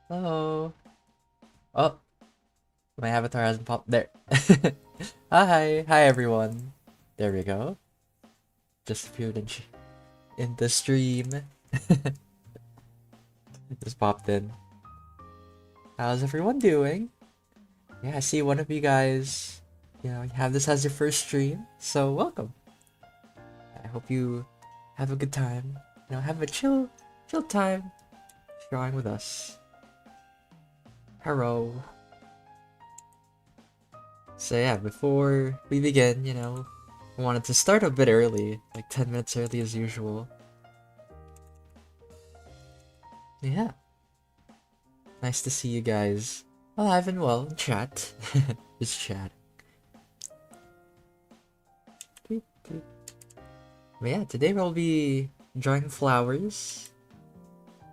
Hello. Oh, my avatar hasn't popped there. Hi everyone. There we go. Just appeared in the stream. Just popped in. How's everyone doing? Yeah, I see one of you guys, you have this as your first stream, so welcome. I hope you have a good time. Have a chill time drawing with us. Hello. So yeah, before we begin, I wanted to start a bit early, like 10 minutes early as usual. Yeah, nice to see you guys alive and well in chat. Just chat. But yeah, today we'll be drawing flowers.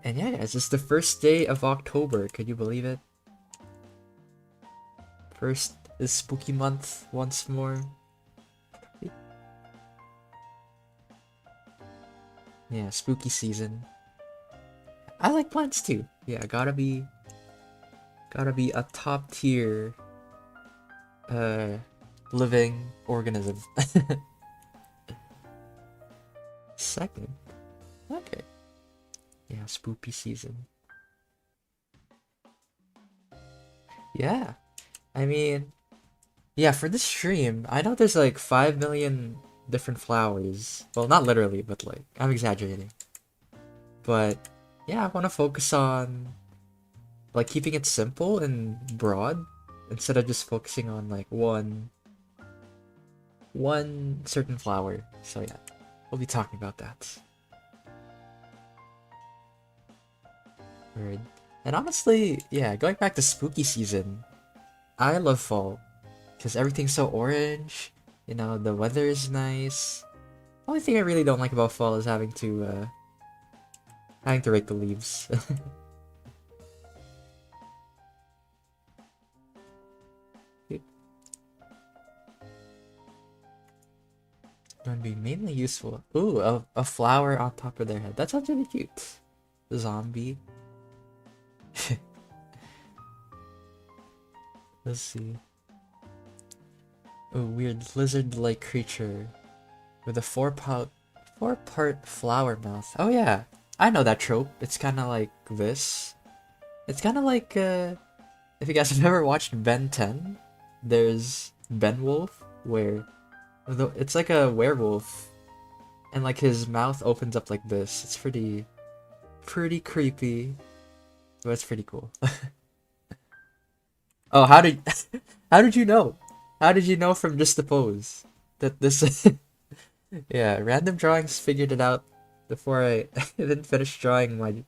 And yeah, guys, it's the first day of October. Could you believe it? First is spooky month once more. Yeah, spooky season. I like plants too. Yeah, gotta be a top tier living organism. Second. Okay. Yeah, spooky season. Yeah. I mean, yeah, for this stream, I know there's like 5 million different flowers. Well, not literally, but like, I'm exaggerating. But yeah, I want to focus on like keeping it simple and broad instead of just focusing on like one certain flower. So yeah, we'll be talking about that. Word. And honestly, yeah, going back to spooky season, I love fall because everything's so orange. The weather is nice. Only thing I really don't like about fall is having to rake the leaves. Going to be mainly useful. Ooh, a flower on top of their head. That sounds really cute. Zombie. Let's see. Ooh, weird lizard-like creature with a four-part flower mouth. Oh yeah, I know that trope. It's kind of like this. It's kind of like if you guys have ever watched Ben 10, there's Ben Wolf where it's like a werewolf and like his mouth opens up like this. It's pretty creepy, but it's pretty cool. Oh, how did how did you know? How did you know from just the pose that this? Yeah, random drawings figured it out before I even finished drawing my.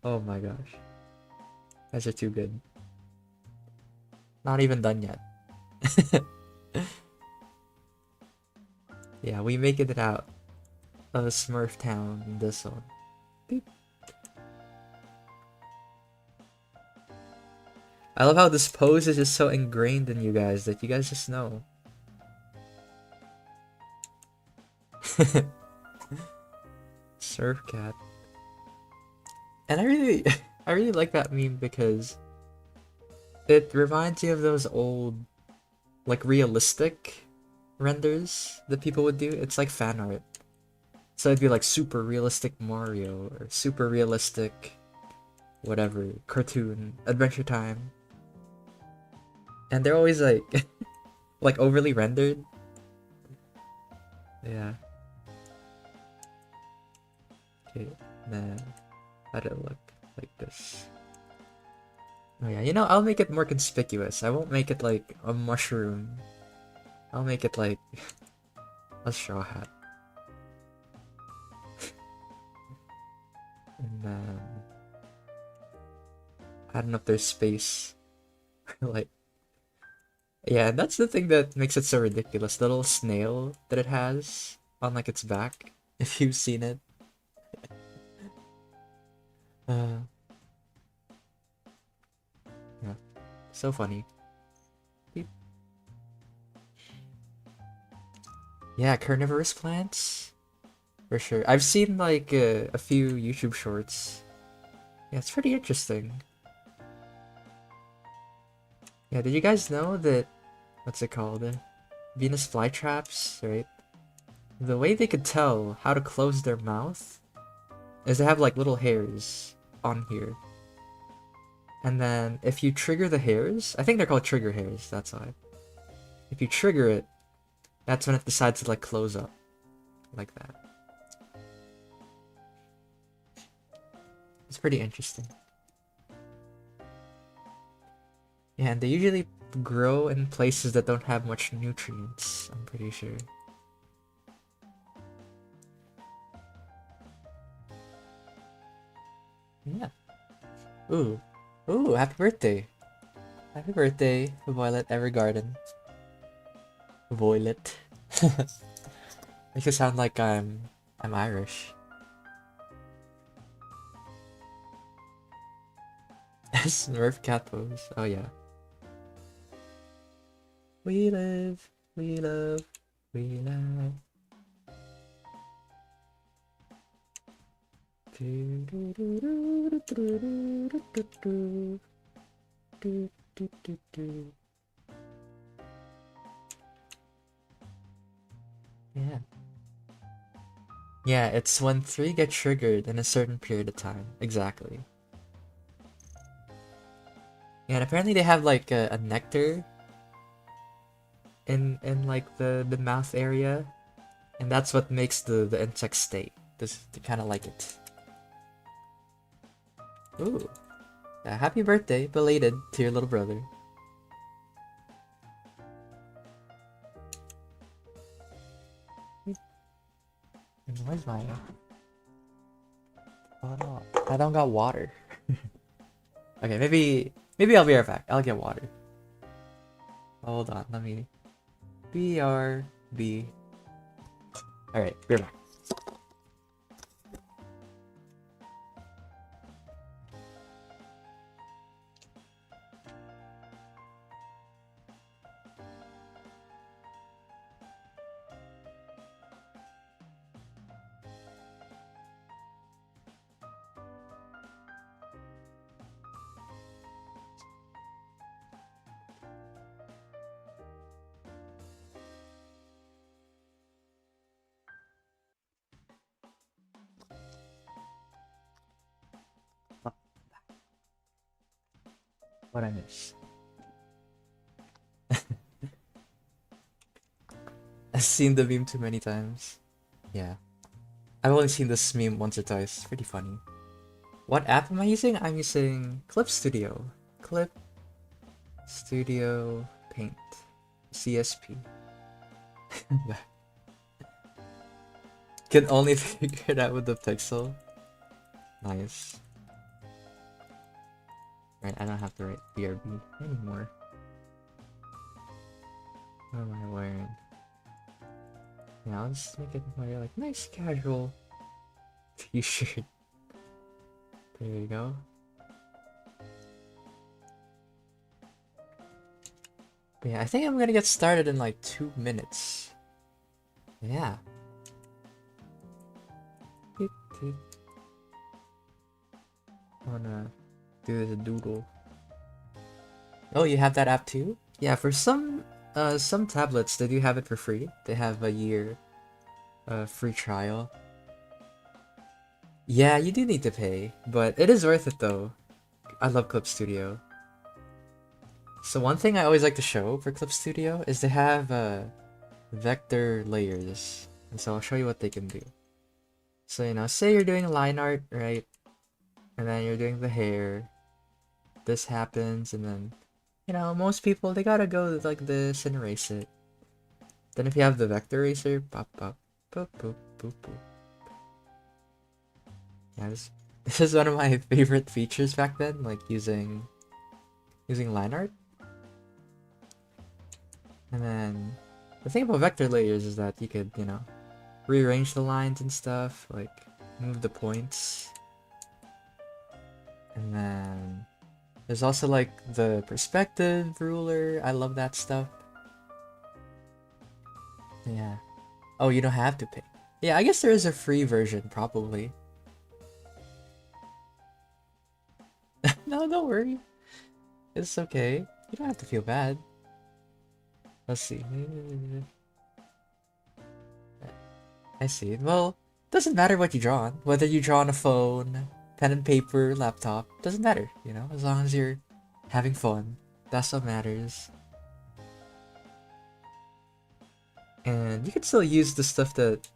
Oh my gosh, guys are too good. Not even done yet. Yeah, we making it out of Smurf Town in this one. Beep. I love how this pose is just so ingrained in you guys that you guys just know. Surf cat. And I really I really like that meme because it reminds me of those old like realistic renders that people would do. It's like fan art. So it'd be like super realistic Mario or super realistic whatever cartoon Adventure Time. And they're always like like overly rendered. Yeah. Okay, then how did it look like this? Oh yeah, I'll make it more conspicuous. I won't make it like a mushroom. I'll make it like a straw hat. And then I don't know if there's space. Like yeah, and that's the thing that makes it so ridiculous. The little snail that it has on like its back. If you've seen it. Uh yeah. So funny. Beep. Yeah, carnivorous plants. For sure. I've seen like a few YouTube shorts Yeah, it's pretty interesting. Yeah, did you guys know that, what's it called? Venus flytraps, right? The way they could tell how to close their mouth is they have like little hairs on here. And then if you trigger the hairs, I think they're called trigger hairs, that's why. If you trigger it, that's when it decides to like close up. Like that. It's pretty interesting. Yeah, and they usually grow in places that don't have much nutrients, I'm pretty sure. Yeah. Ooh. Ooh, happy birthday. Happy birthday, Violet Evergarden. Violet. Makes it sound like I'm Irish. Smurf cat pose. Oh yeah. We live, we love, we love. Yeah. Yeah, it's when 3 get triggered in a certain period of time. Exactly. Yeah, and apparently they have like a nectar in like the mouth area, and that's what makes the insect stay. This they kind of like it. Ooh, yeah, happy birthday, belated, to your little brother. And where's my? Oh no, I don't got water. Okay, maybe I'll be right back. I'll get water. Hold on, let me. BRB. All right, be right back. What I miss? I've seen the meme too many times. Yeah. I've only seen this meme once or twice. It's pretty funny. What app am I using? I'm using Clip Studio. Clip Studio Paint. CSP. Can only figure it out with the pixel. Nice. Right, I don't have to write BRB anymore. What am I wearing? Yeah, I'll just make it more like nice casual t-shirt. There you go. But yeah, I think I'm gonna get started in like 2 minutes. Yeah. I wanna do the doodle. Oh, you have that app too? Yeah, for some tablets they do have it for free. They have a year free trial. Yeah, you do need to pay, but it is worth it though. I love Clip Studio. So one thing I always like to show for Clip Studio is they have vector layers. And so I'll show you what they can do. So, you know, say you're doing line art, right? And then you're doing the hair. This happens, and then, you know, most people, they gotta go like this and erase it. Then if you have the vector eraser, pop, pop, boop, boop, boop, boop. Yeah, this is one of my favorite features back then, like using line art. And then the thing about vector layers is that you could, you know, rearrange the lines and stuff, like move the points. And then there's also like the perspective ruler. I love that stuff. Yeah. Oh, you don't have to pay. Yeah, I guess there is a free version, probably. No, don't worry. It's okay. You don't have to feel bad. Let's see. I see. Well, doesn't matter what you draw on. Whether you draw on a phone, pen and paper, laptop, doesn't matter, you know? As long as you're having fun. That's what matters. And you can still use the stuff that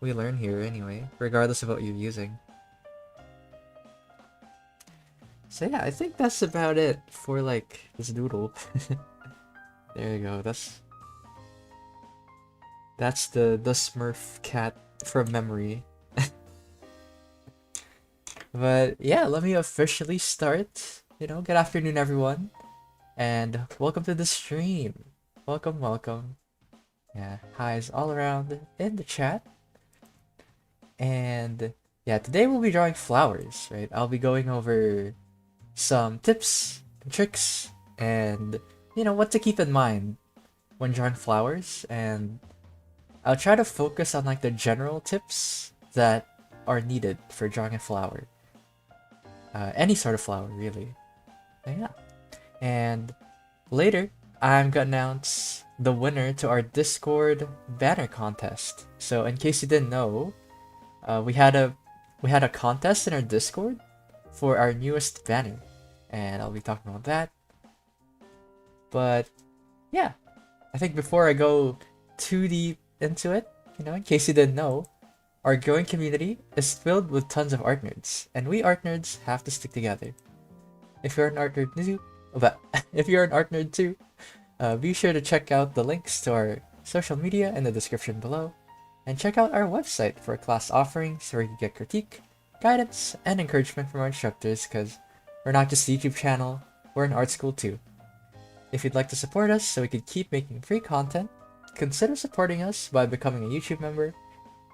we learn here anyway, regardless of what you're using. So yeah, I think that's about it for like this doodle. There you go. That's the Smurf cat from memory. But yeah, let me officially start. You know, good afternoon everyone, and welcome to the stream. Welcome, welcome. Yeah, hi's all around in the chat. And yeah, today we'll be drawing flowers, right? I'll be going over some tips and tricks and, you know, what to keep in mind when drawing flowers. And I'll try to focus on like the general tips that are needed for drawing a flower. Any sort of flower, really. Yeah. And later, I'm gonna announce the winner to our Discord banner contest. So in case you didn't know, we had a contest in our Discord for our newest banner, and I'll be talking about that. But yeah, I think before I go too deep into it, you know, in case you didn't know, our growing community is filled with tons of art nerds, and we art nerds have to stick together. If you're an art nerd too, if you're an art nerd too, be sure to check out the links to our social media in the description below, and check out our website for class offerings where you can get critique, guidance, and encouragement from our instructors, because we're not just a YouTube channel, we're an art school too. If you'd like to support us so we could keep making free content, consider supporting us by becoming a YouTube member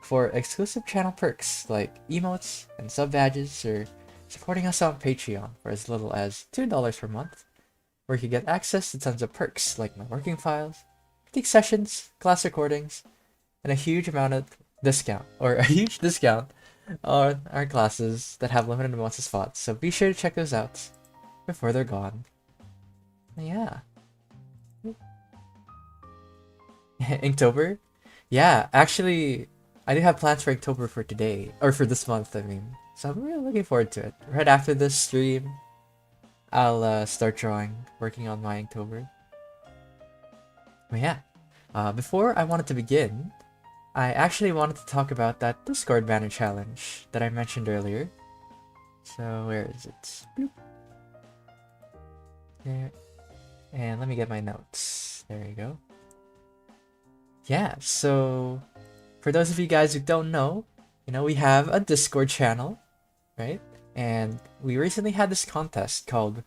for exclusive channel perks like emotes and sub badges, or supporting us on Patreon for as little as $2 per month, where you can get access to tons of perks like my working files, critique sessions, class recordings, and a huge discount on our classes that have limited amounts of spots. So be sure to check those out before they're gone. Yeah. Inktober? Yeah, actually, I do have plans for Inktober for today, or for this month, I mean. So I'm really looking forward to it. Right after this stream, I'll start working on my Inktober. But yeah, before I wanted to begin, I actually wanted to talk about that Discord banner challenge that I mentioned earlier. So where is it? Bloop. There. And let me get my notes. There you go. Yeah, so for those of you guys who don't know, you know, we have a Discord channel, right? And we recently had this contest called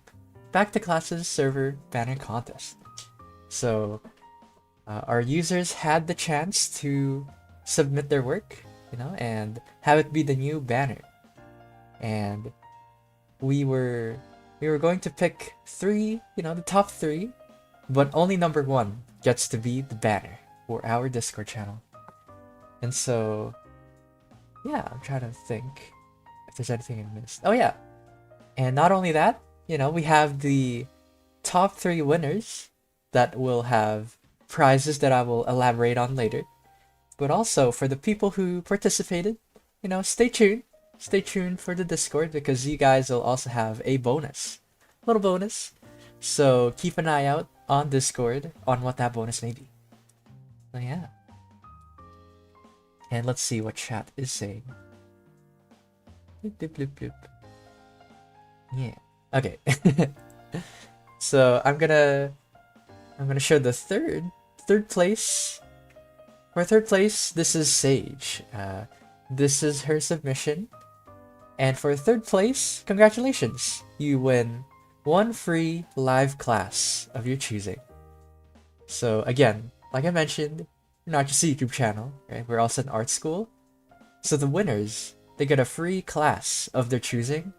Back to Classes Server Banner Contest. So our users had the chance to submit their work, you know, and have it be the new banner. And we were going to pick three, you know, the top three, but only number one gets to be the banner for our Discord channel. And so, yeah, I'm trying to think if there's anything I missed. Oh yeah, and not only that, you know, we have the top three winners that will have prizes that I will elaborate on later. But also, for the people who participated, you know, stay tuned. Stay tuned for the Discord, because you guys will also have a bonus. Little bonus. So keep an eye out on Discord on what that bonus may be. So yeah. And let's see what chat is saying. Bloop, bloop, bloop, bloop. Yeah. Okay. So I'm gonna show the third place. For third place, this is Sage. This is her submission. And for third place, congratulations! You win one free live class of your choosing. So again, like I mentioned, we're not just a YouTube channel, right? We're also an art school. So the winners, they get a free class of their choosing.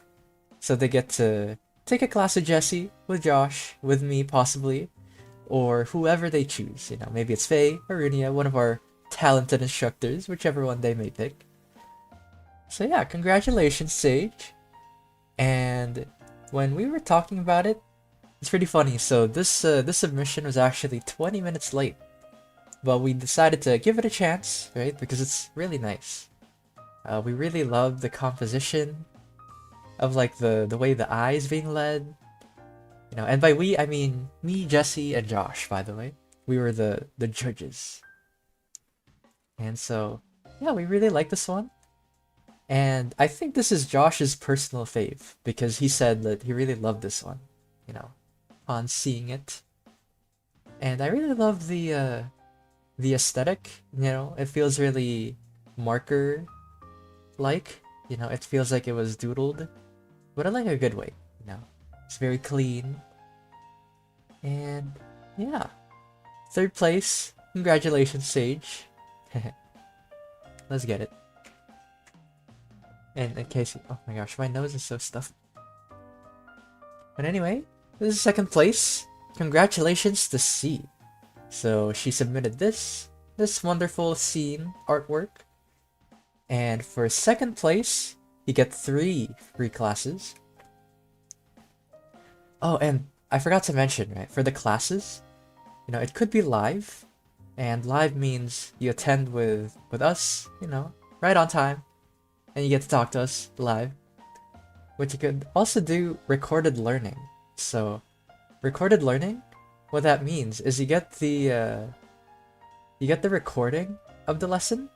So they get to take a class with Jesse, with Josh, with me possibly, or whoever they choose. You know, maybe it's Faye or Runia, one of our talented instructors, whichever one they may pick. So yeah, congratulations, Sage. And when we were talking about it, it's pretty funny. So this submission was actually 20 minutes late, but we decided to give it a chance, right? Because it's really nice. We really love the composition of like the way the eyes being led, you know. And by we, I mean me, Jesse, and Josh. By the way, we were the judges, and so yeah, we really like this one. And I think this is Josh's personal fave because he said that he really loved this one, you know, on seeing it. And I really love the aesthetic, you know, it feels really marker like, you know, it feels like it was doodled, but in like a good way, you know. It's very clean. And yeah. Third place. Congratulations, Sage. Let's get it. And in case you, oh my gosh, my nose is so stuffed. But anyway, this is second place. Congratulations to C. So she submitted this wonderful scene artwork. And for second place, you get 3 free classes. Oh, and I forgot to mention, right? For the classes, you know, it could be live. And live means you attend with us, you know, right on time. And you get to talk to us live. But you could also do recorded learning. So, recorded learning, what that means is you get the recording of the lesson,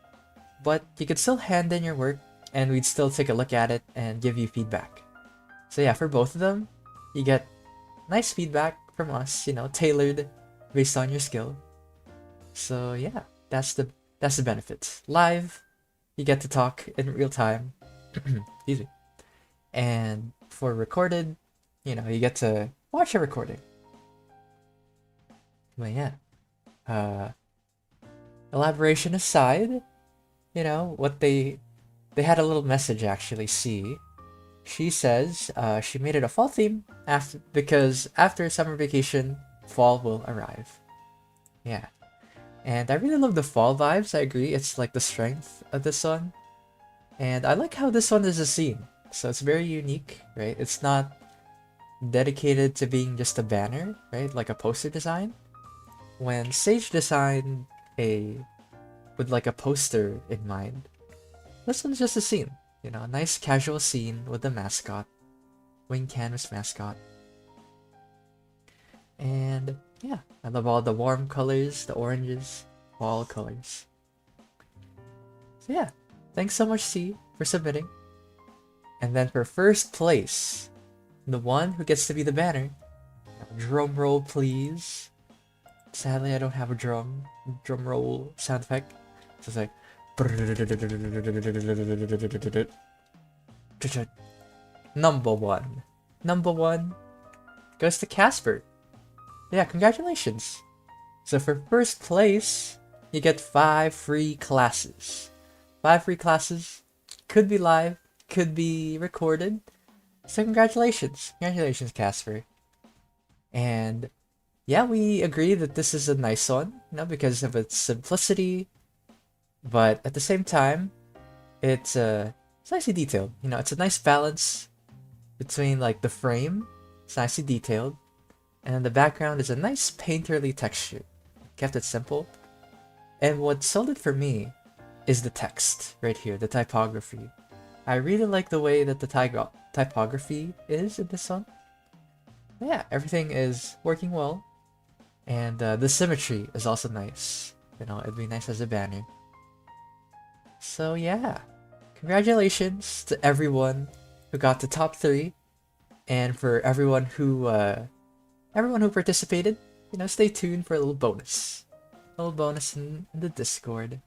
but you could still hand in your work and we'd still take a look at it and give you feedback. So yeah, for both of them, you get nice feedback from us, you know, tailored based on your skill. So yeah, that's the benefit. Live, you get to talk in real time. Easy. And for recorded, you know, you get to watch a recording. But yeah. Elaboration aside, you know, what they had a little message actually, see. She says she made it a fall theme because after summer vacation, fall will arrive. Yeah. And I really love the fall vibes, I agree. It's like the strength of this one. And I like how this one is a scene. So it's very unique, right? It's not dedicated to being just a banner, right? Like a poster design. When Sage designed with like a poster in mind, this one's just a scene. You know, a nice casual scene with the mascot. Wing Canvas mascot. And yeah, I love all the warm colors, the oranges, fall colors. So yeah, thanks so much C for submitting. And then for first place, the one who gets to be the banner. Drum roll please. Sadly I don't have a drum roll sound effect. So it's like Number one goes to Casper. Yeah, congratulations. So for first place, you get 5 free classes. 5 free classes. Could be live, could be recorded. So congratulations. Congratulations, Casper. And yeah, we agree that this is a nice one, you know, because of its simplicity. But at the same time, it's nicely detailed. You know, it's a nice balance between like the frame, it's nicely detailed, and then the background is a nice painterly texture. Kept it simple. And what sold it for me is the text right here, the typography. I really like the way that the typography is in this one. But yeah, everything is working well. And the symmetry is also nice. You know, it'd be nice as a banner. So yeah, congratulations to everyone who got the top 3, and for everyone who participated. You know, stay tuned for a little bonus in the Discord.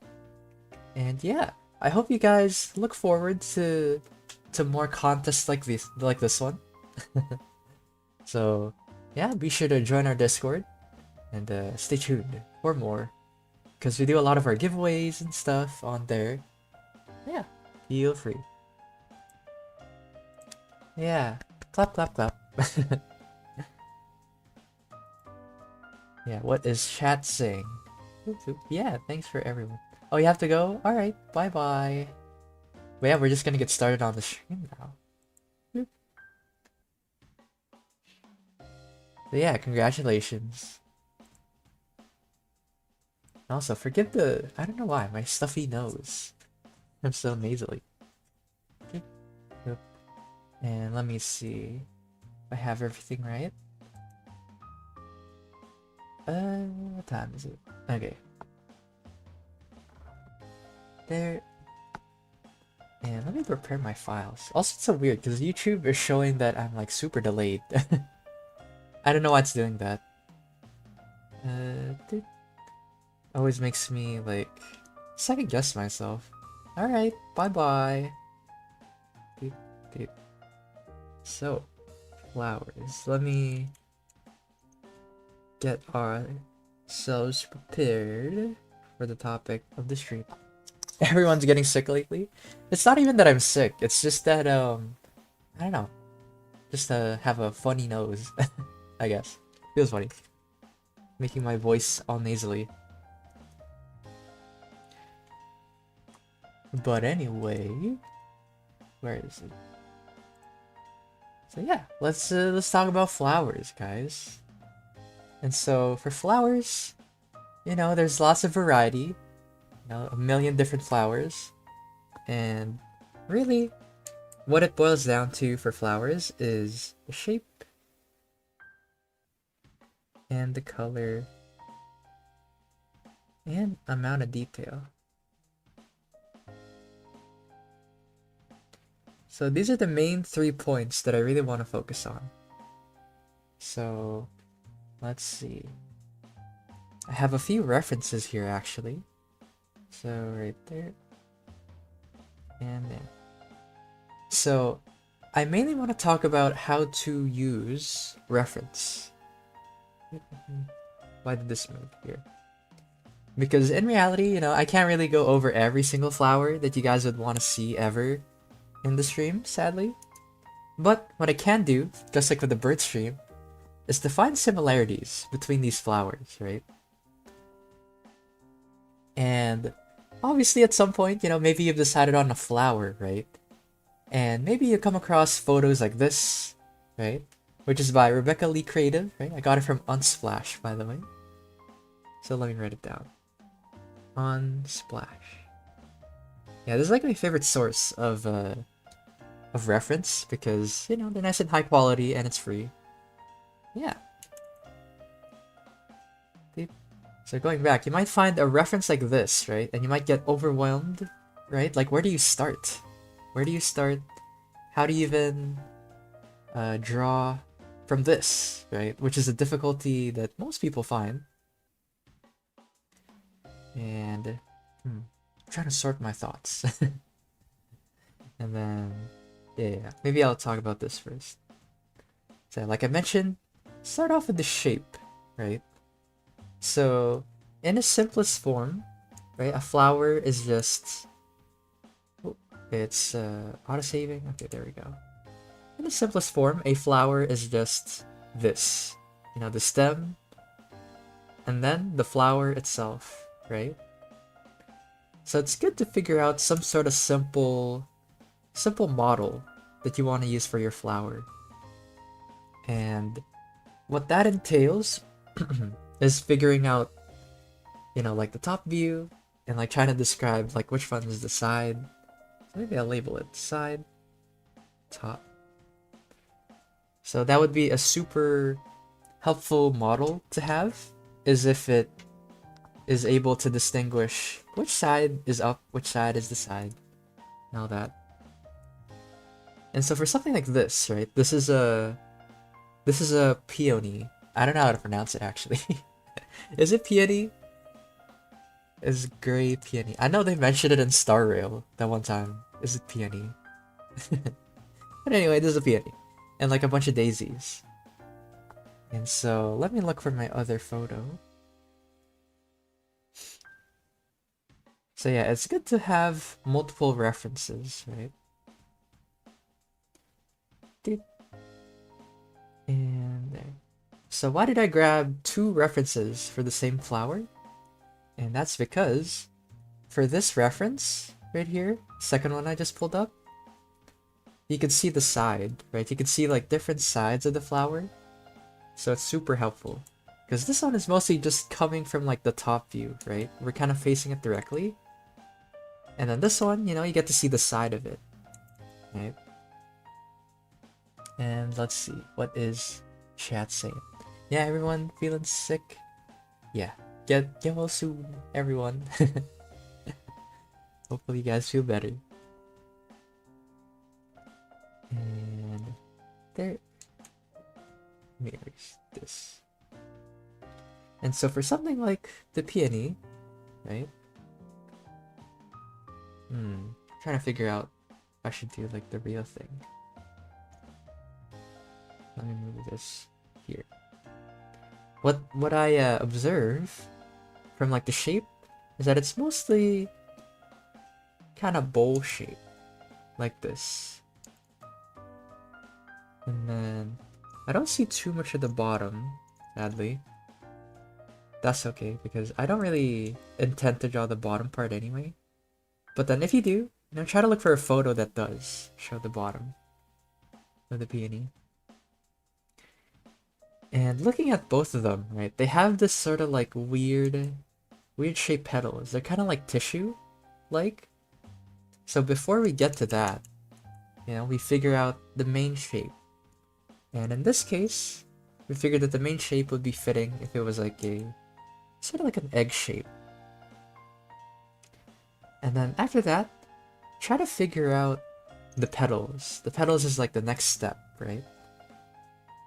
And yeah, I hope you guys look forward to more contests like this one. So yeah, be sure to join our Discord and stay tuned for more, because we do a lot of our giveaways and stuff on there. Yeah, feel free. Yeah, clap clap clap. Yeah, what is chat saying? Yeah, thanks for everyone. Oh, you have to go? Alright, bye bye. But yeah, we're just gonna get started on the stream now. So yeah, congratulations. And also, forgive the... I don't know why, my stuffy nose. I'm so nasally. And let me see if I have everything right. What time is it? Okay. There. And let me prepare my files. Also, it's so weird because YouTube is showing that I'm like super delayed. I don't know why it's doing that. Always makes me like second guess myself. Alright, bye bye. So, flowers. Let me get ourselves prepared for the topic of the stream. Everyone's getting sick lately. It's not even that I'm sick. It's just that I don't know. Just have a funny nose. I guess. Feels funny. Making my voice all nasally. But anyway, where is it? So yeah, let's talk about flowers, guys. And so for flowers, you know, there's lots of variety. You know, a million different flowers. And really, what it boils down to for flowers is the shape and the color and amount of detail. So these are the main 3 points that I really want to focus on. So let's see. I have a few references here actually. So right there. And there. So I mainly want to talk about how to use reference. Why did this move here? Because in reality, you know, I can't really go over every single flower that you guys would want to see ever in the stream, sadly. But what I can do, just like with the bird stream, is to find similarities between these flowers, right? And obviously at some point, you know, maybe you've decided on a flower, right? And maybe you come across photos like this, right? Which is by Rebecca Lee Creative, right? I got it from Unsplash, by the way. So let me write it down. Unsplash. Yeah, this is like my favorite source of reference because, you know, they're nice and high quality and it's free. Yeah. So going back, you might find a reference like this, right? And you might get overwhelmed, right? Like, where do you start? Where do you start? How do you even draw from this, right? Which is a difficulty that most people find. And I'm trying to sort my thoughts. And then, yeah, maybe I'll talk about this first. So, like I mentioned, start off with the shape, right? So, in its simplest form, right, a flower is just... Oh, it's auto-saving. Okay, there we go. In the simplest form, a flower is just this. You know, the stem, and then the flower itself, right? So it's good to figure out some sort of simple model that you want to use for your flower. And what that entails is figuring out, you know, like the top view and like trying to describe like which one is the side. So maybe I'll label it side, top. So that would be a super helpful model to have, is if it is able to distinguish which side is up, which side is the side, and all that. And so for something like this, right, this is a peony. I don't know how to pronounce it actually. Is it peony? Is gray peony? I know they mentioned it in Star Rail that one time. Is it peony? But anyway, this is a peony. And like a bunch of daisies. And so let me look for my other photo. So yeah, it's good to have multiple references, right? And there. So why did I grab 2 references for the same flower? And that's because for this reference right here, second one I just pulled up, you can see the side, right? You can see like different sides of the flower. So it's super helpful. Because this one is mostly just coming from like the top view, right? We're kind of facing it directly. And then this one, you know, you get to see the side of it, right? And let's see, what is chat saying? Yeah, everyone feeling sick? Yeah, get well soon, everyone. Hopefully you guys feel better. And there, let me erase this. And so for something like the peony, right? Trying to figure out if I should do like the real thing. Let me move this here. What I observe from like the shape is that it's mostly kind of bowl shape, like this. And then I don't see too much at the bottom, sadly. That's okay, because I don't really intend to draw the bottom part anyway. But then if you do, you know, try to look for a photo that does show the bottom of the peony. And looking at both of them, right, they have this sort of like weird shaped petals. They're kind of like tissue-like. So before we get to that, you know, we figure out the main shape. And in this case, we figured that the main shape would be fitting if it was like a sort of like an egg shape. And then after that, try to figure out the petals. The petals is like the next step, right?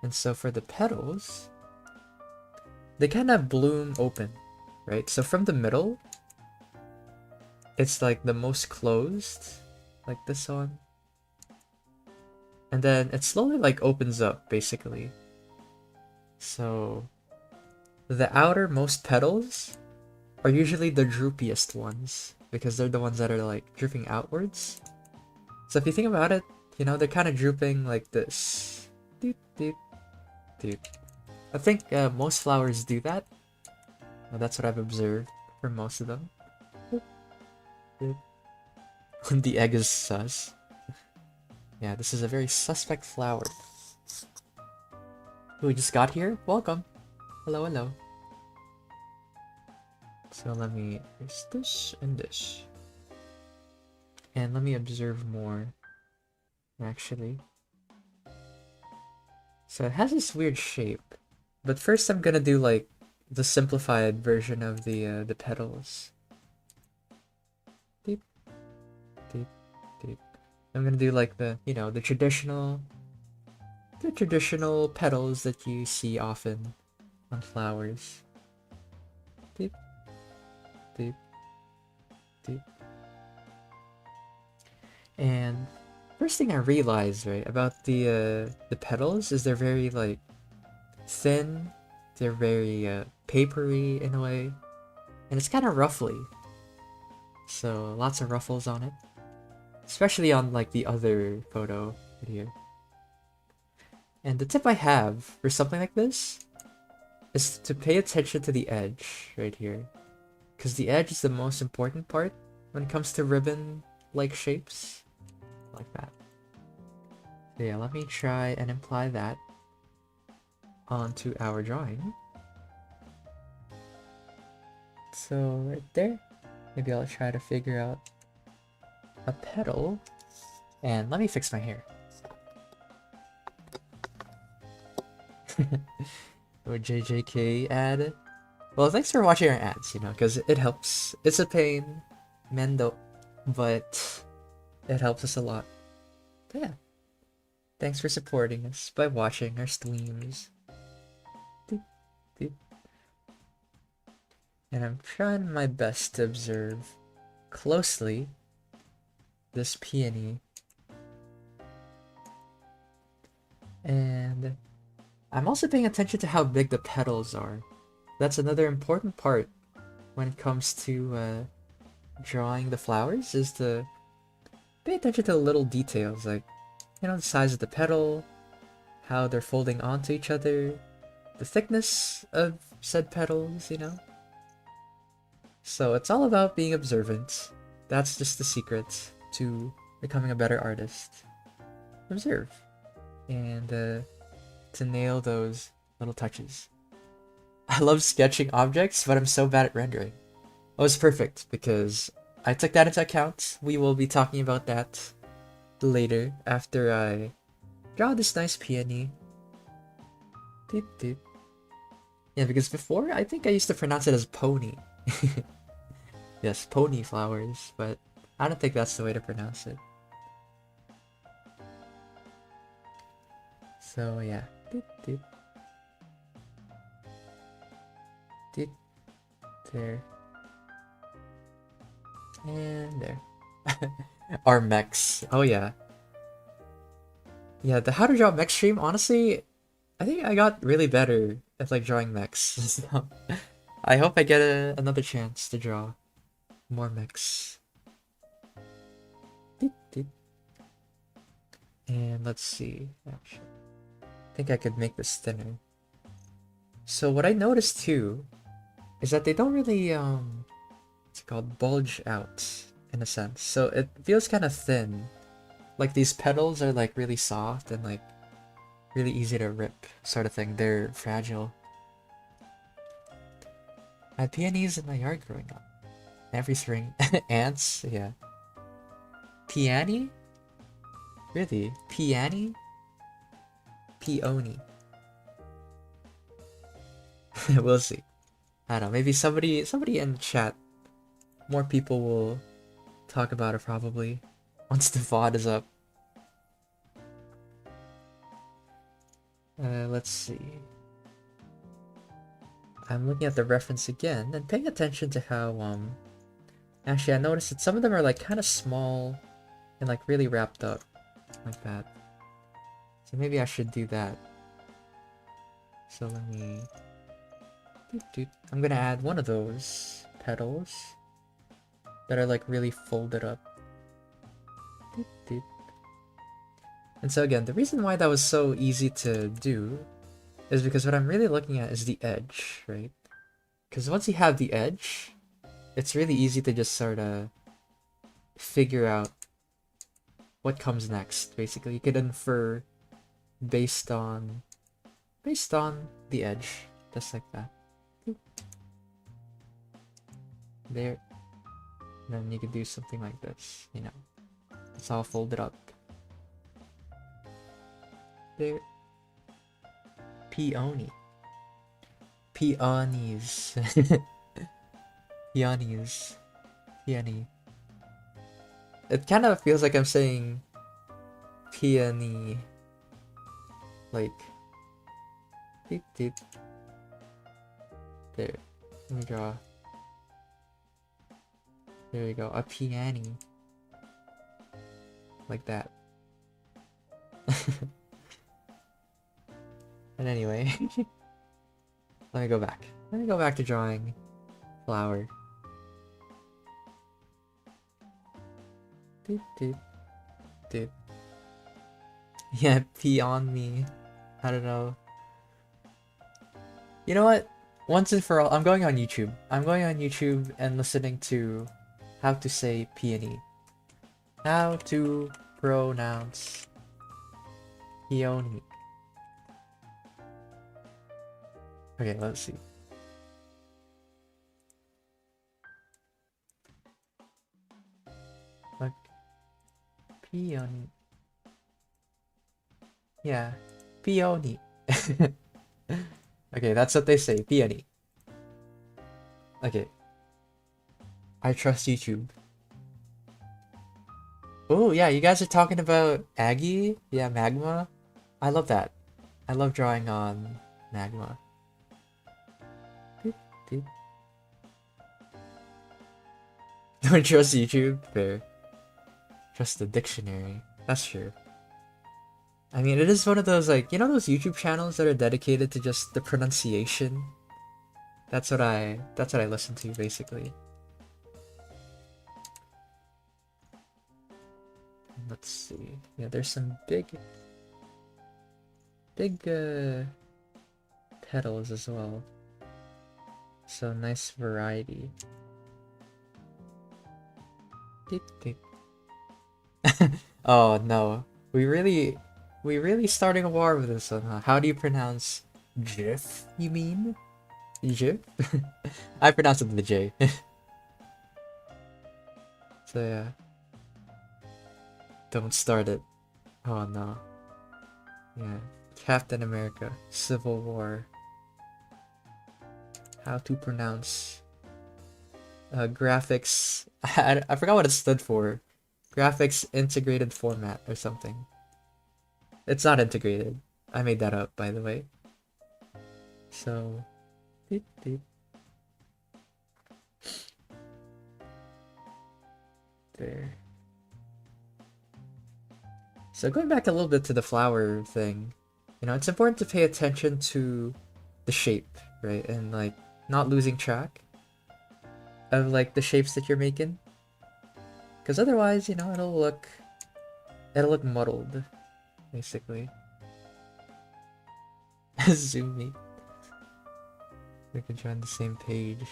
And so for the petals, they kind of bloom open, right? So from the middle, it's like the most closed, like this one. And then it slowly like opens up, basically. So the outermost petals are usually the droopiest ones, because they're the ones that are like drooping outwards. So if you think about it, you know, they're kind of drooping like this. Doot, doot, doot. I think most flowers do that. Well, that's what I've observed for most of them. Doot, doot. The egg is sus. Yeah, this is a very suspect flower. Who just got here? Welcome. Hello, hello. So let me erase this and this. And let me observe more, actually. So it has this weird shape. But first I'm gonna do like the simplified version of the petals. Deep, deep, deep. I'm gonna do like the, you know, the traditional petals that you see often on flowers. Deep, deep, deep. And first thing I realized, right, about the petals is they're very like thin. They're very papery in a way, and it's kind of ruffly. So lots of ruffles on it, especially on like the other photo right here. And the tip I have for something like this is to pay attention to the edge right here, because the edge is the most important part when it comes to ribbon-like shapes, like that. So yeah, let me try and apply that onto our drawing. So right there, maybe I'll try to figure out a petal. And let me fix my hair. Or JJK ad. Well, thanks for watching our ads, you know, because it helps. It's a pain, Mendo, but it helps us a lot. But yeah. Thanks for supporting us by watching our streams. Doop, doop. And I'm trying my best to observe closely this peony. And I'm also paying attention to how big the petals are. That's another important part when it comes to drawing the flowers, is to pay attention to the little details, like, you know, the size of the petal, how they're folding onto each other, the thickness of said petals, you know? So it's all about being observant. That's just the secret to becoming a better artist. Observe. And to nail those Little touches. I love sketching objects, but I'm so bad at rendering. Oh, it's perfect because I took that into account. We will be talking about that later after I draw this nice peony. Doop, doop. Yeah, because before I think I used to pronounce it as pony. Yes, pony flowers, but I don't think that's the way to pronounce it. So yeah. Doop, doop. Doop. There. And there. Our mechs. Oh yeah. Yeah, the how to draw mech stream, honestly, I think I got really better at like drawing mechs. So, I hope I get another chance to draw more mechs. Doop, doop. And let's see. Actually, I think I could make this thinner. So what I noticed too is that they don't really what's it called, bulge out in a sense. So it feels kind of thin. Like these petals are like really soft and like really easy to rip sort of thing. They're fragile. I had peonies in my yard growing up. Every spring. Ants, yeah. Peony? Really? Peony? Peony. We'll see. I don't know, maybe somebody in chat, more people will talk about it probably once the VOD is up. Let's see. I'm looking at the reference again and paying attention to how actually I noticed that some of them are like kind of small and like really wrapped up like that. So maybe I should do that. So let me I'm gonna add one of those petals that are like really folded up. And so again, the reason why that was so easy to do is because what I'm really looking at is the edge, right? Because once you have the edge, it's really easy to just sort of figure out what comes next. Basically, you could infer based on the edge, just like that. There. And then you could do something like this, you know. It's all folded up. There. Peony. Peonies. Peonies. Peony. It kind of feels like I'm saying peony. Like. Deep, deep. There. Let me draw. There you go. A peony. Like that. And anyway, let me go back. Let me go back to drawing flower. Doop, doop, doop. Yeah, pee on me. I don't know. You know what? Once and for all, I'm going on YouTube. I'm going on YouTube and listening to how to say peony. How to pronounce peony. Okay, let's see. Like peony. Yeah, peony. Okay, that's what they say, peony. Okay. I trust YouTube. Oh, yeah, you guys are talking about Aggie? Yeah, magma. I love that. I love drawing on magma. Doop, doop. Don't trust YouTube? Fair. Trust the dictionary. That's true. I mean, it is one of those, like, you know those YouTube channels that are dedicated to just the pronunciation? That's what I listen to, basically. Let's see. Yeah, there's some big petals as well. So nice variety. Deep, deep. Oh no. We really starting a war with this one, huh? How do you pronounce GIF, you mean? GIF? I pronounce it with the J. So yeah. Don't start it. Oh no. Yeah. Captain America. Civil War. How to pronounce graphics. I forgot what it stood for. Graphics integrated format or something. It's not integrated. I made that up, by the way. So, deep, deep. There. So going back a little bit to the flower thing, you know, it's important to pay attention to the shape, right? And like not losing track of like the shapes that you're making. Because otherwise, you know, it'll look muddled, basically. Zoom me. We can join the same page.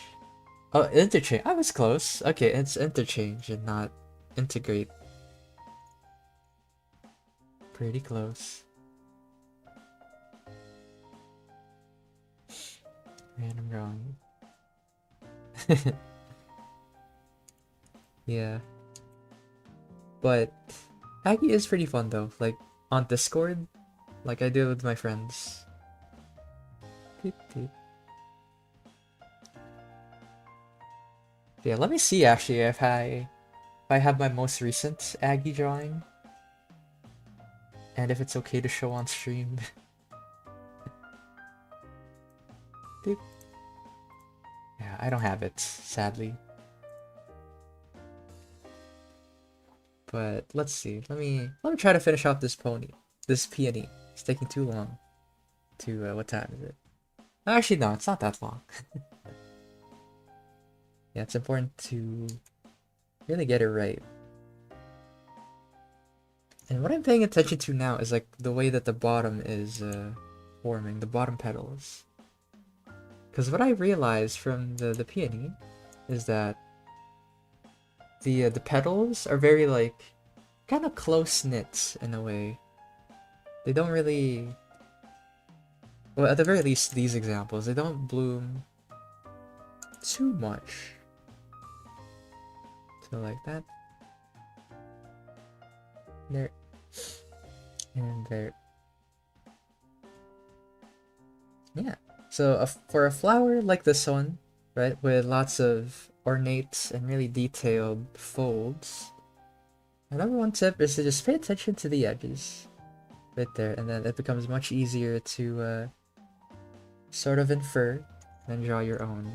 Oh, interchange. I was close. Okay, it's interchange and not integrate. Pretty close. Man, I'm wrong. Yeah. But Aggie is pretty fun though. Like on Discord, like I do it with my friends. Beep, beep. Yeah, let me see actually if I have my most recent Aggie drawing. And if it's okay to show on stream. Beep. Yeah, I don't have it, sadly. But let's see. Let me try to finish off this peony. It's taking too long. To what time is it? Actually, no, it's not that long. Yeah, it's important to really get it right. And what I'm paying attention to now is like the way that the bottom is forming, the bottom petals. Because what I realized from the peony is that the petals are very like kind of close knit in a way. They don't really, well, at the very least, these examples, they don't bloom too much. So like that. There. And there. Yeah. So for a flower like this one, right, with lots of ornate and really detailed folds, my number one tip is to just pay attention to the edges. Right there, and then it becomes much easier to sort of infer and draw your own.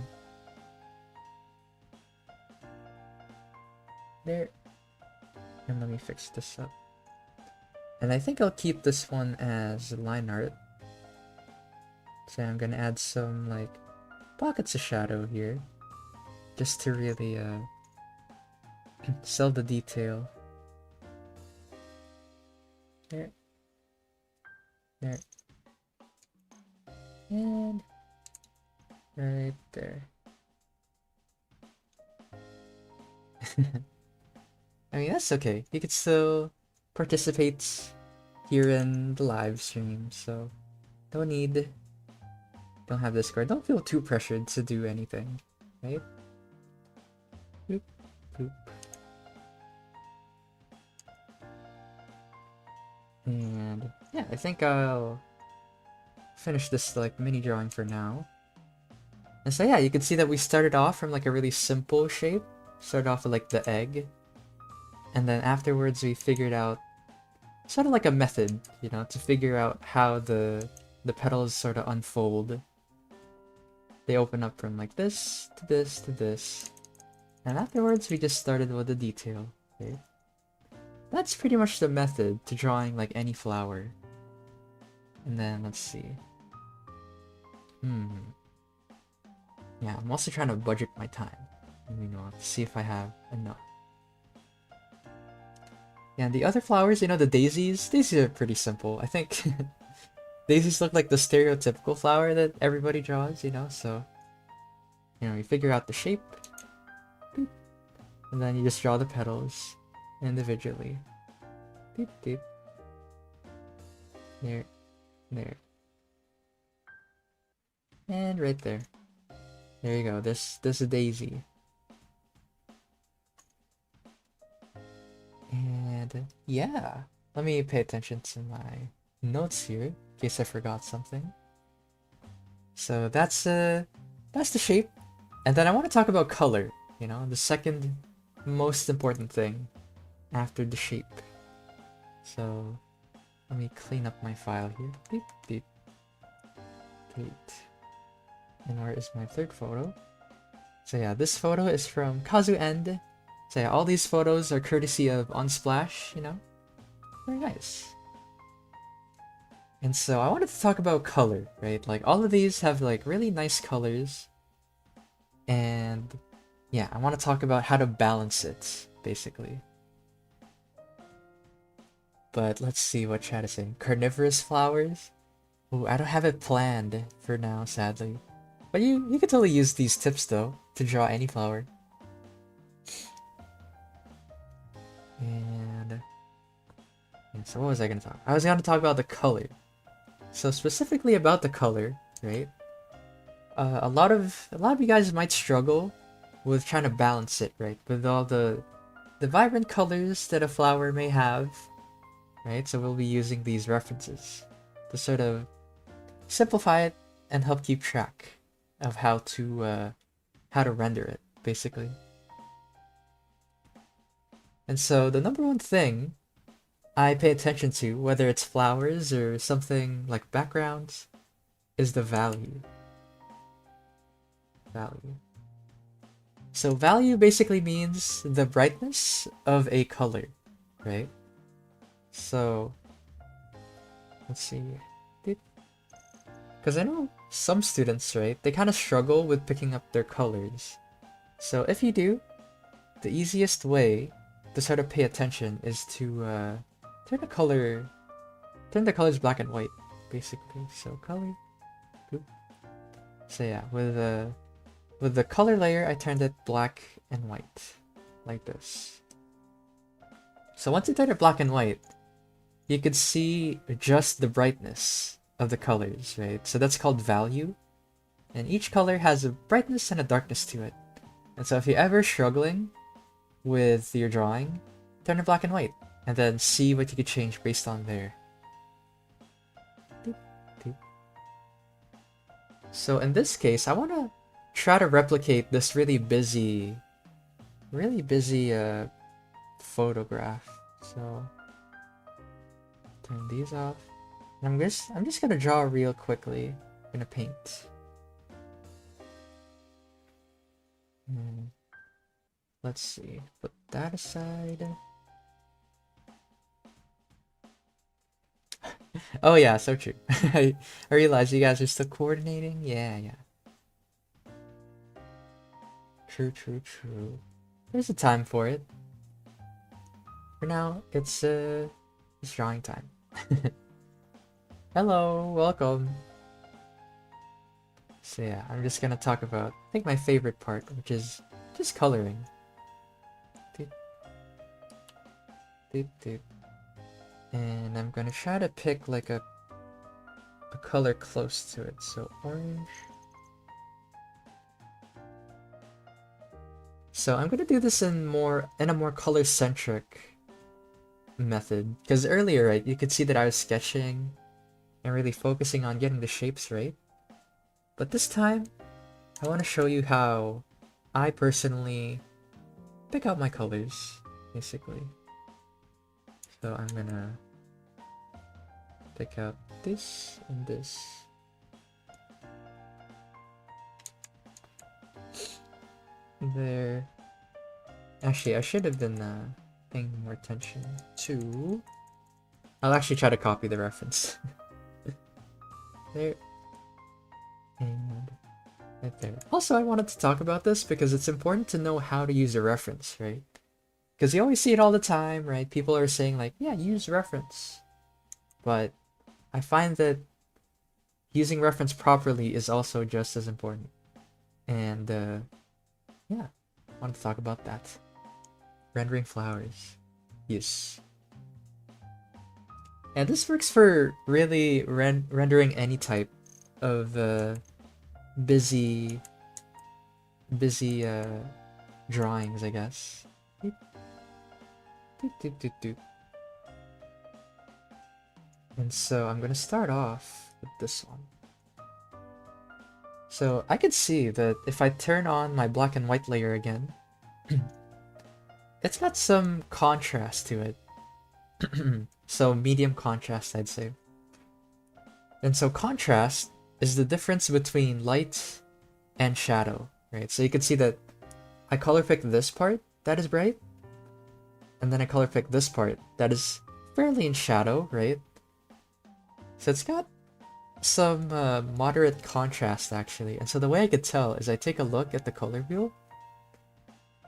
There. And let me fix this up. And I think I'll keep this one as line art. So I'm gonna add some like pockets of shadow here, just to really sell the detail. There. There. And right there. I mean, that's okay. You could still participate here in the live stream, so don't have Discord. Don't feel too pressured to do anything, right? Boop, boop. And yeah, I think I'll finish this like mini drawing for now. And so yeah, you can see that we started off from like a really simple shape. Started off with like the egg. And then afterwards we figured out sort of like a method, you know, to figure out how the petals sort of unfold. They open up from like this to this to this. And afterwards we just started with the detail, okay? That's pretty much the method to drawing like any flower. And then let's see. Yeah, I'm also trying to budget my time. You know, to see if I have enough. Yeah, and the other flowers, you know, the daisies are pretty simple. I think daisies look like the stereotypical flower that everybody draws, you know, so you know, you figure out the shape, boop, and then you just draw the petals individually. Beep, beep. There. There. And right there. There you go. This is Daisy. And yeah, let me pay attention to my notes here in case I forgot something. So that's the shape. And then I want to talk about color, you know, the second most important thing after the shape. So let me clean up my file here. Beep, beep. Great. And where is my third photo? So yeah, this photo is from Kazu End. So yeah, all these photos are courtesy of Unsplash, you know? Very nice. And so I wanted to talk about color, right? Like all of these have like really nice colors. And yeah, I want to talk about how to balance it, basically. But let's see what chat is saying. Carnivorous flowers? Ooh, I don't have it planned for now, sadly. But you could totally use these tips though, to draw any flower. And yeah, so what was I gonna talk? I was gonna talk about the color. So specifically about the color, right? A lot of you guys might struggle with trying to balance it, right? With all the vibrant colors that a flower may have, right? So we'll be using these references to sort of simplify it and help keep track of how to render it, basically. And so the number one thing I pay attention to, whether it's flowers or something like backgrounds, is the value. Value. So value basically means the brightness of a color, right? So let's see. Because I know some students, right, they kind of struggle with picking up their colors. So if you do, the easiest way to sort of pay attention is to turn the colors black and white, basically. So color, boop. So yeah, with the color layer, I turned it black and white, like this. So once you turn it black and white, you could see just the brightness of the colors, right? So that's called value. And each color has a brightness and a darkness to it. And so if you're ever struggling with your drawing, turn it black and white, and then see what you could change based on there. So in this case, I want to try to replicate this really busy photograph. So turn these off. And I'm just gonna draw real quickly. I'm gonna paint. Let's see. Put that aside. Oh yeah, so true. I realize you guys are still coordinating. Yeah. True. There's a time for it. For now, it's drawing time. Hello, welcome. So yeah, I'm just gonna talk about, I think, my favorite part, which is just coloring. And I'm gonna try to pick like a color close to it. So orange. So I'm gonna do this in a more color-centric method. Because earlier, right, you could see that I was sketching and really focusing on getting the shapes right. But this time, I want to show you how I personally pick out my colors, basically. So I'm gonna pick out this and this. There. Actually, I should have been paying more attention to... I'll actually try to copy the reference. There. And right there. Also, I wanted to talk about this because it's important to know how to use a reference, right? Because you always see it all the time, right? People are saying like, yeah, use reference. But I find that using reference properly is also just as important. And yeah, I wanted to talk about that. Rendering flowers. Yes. And this works for really rendering any type of busy drawings, I guess. Doot, doot, doot, doot, doot. And so I'm gonna start off with this one. So I could see that if I turn on my black and white layer again, it's got some contrast to it. So medium contrast, I'd say. And so contrast is the difference between light and shadow, right? So you can see that I color picked this part that is bright, and then I color picked this part that is fairly in shadow, right? So it's got some moderate contrast actually. And so the way I could tell is I take a look at the color wheel,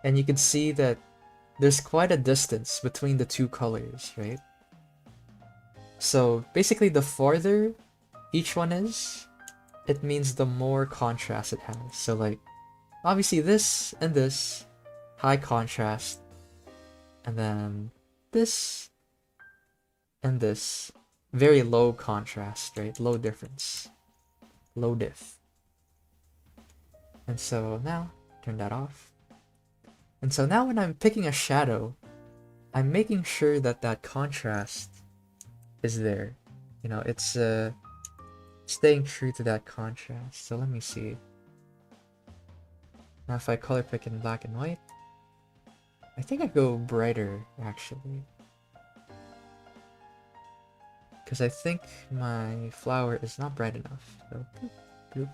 and you can see that there's quite a distance between the two colors, right? So basically the farther each one is, it means the more contrast it has. So like, obviously this and this, high contrast, and then this and this, very low contrast, right? Low difference, low diff. And so now, turn that off. And so now when I'm picking a shadow, I'm making sure that that contrast is there. You know, it's staying true to that contrast. So let me see. Now if I color pick in black and white, I think I go brighter actually. Because I think my flower is not bright enough. So bloop, bloop.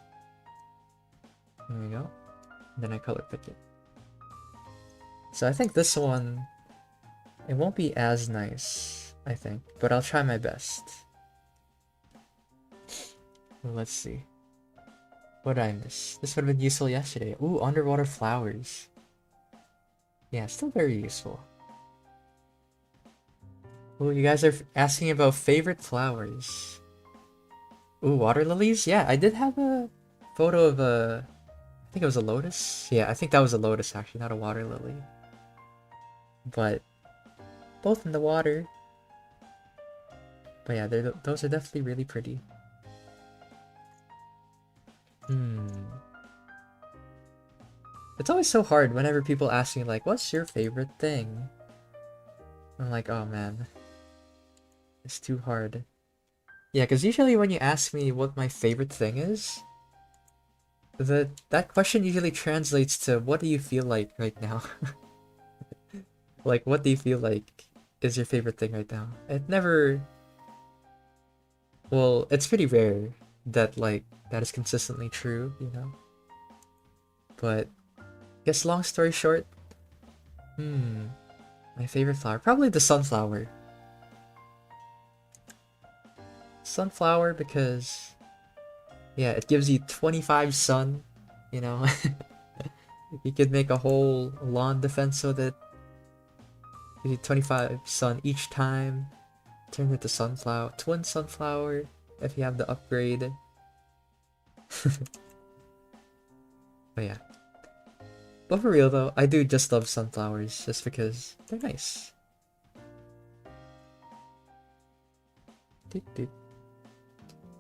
There we go. And then I color pick it. So I think this one, it won't be as nice, I think, but I'll try my best. Well, let's see. What did I miss? This would have been useful yesterday. Ooh, underwater flowers. Yeah, still very useful. Ooh, you guys are asking about favorite flowers. Ooh, water lilies? Yeah, I did have a photo of a... I think it was a lotus? Yeah, I think that was a lotus actually, not a water lily. But both in the water. But yeah, those are definitely really pretty. It's always so hard whenever people ask me like, what's your favorite thing? I'm like, oh man, it's too hard. Yeah, because usually when you ask me what my favorite thing is, that question usually translates to what do you feel like right now? Like, what do you feel like is your favorite thing right now? It never... Well, it's pretty rare that, like, that is consistently true, you know? But, I guess long story short, my favorite flower, probably the sunflower. Sunflower because, yeah, it gives you 25 sun, you know? You could make a whole lawn defense with it. Gives you 25 sun each time. Turn it to sunflower, twin sunflower, if you have the upgrade. But yeah. But for real though, I do just love sunflowers just because they're nice.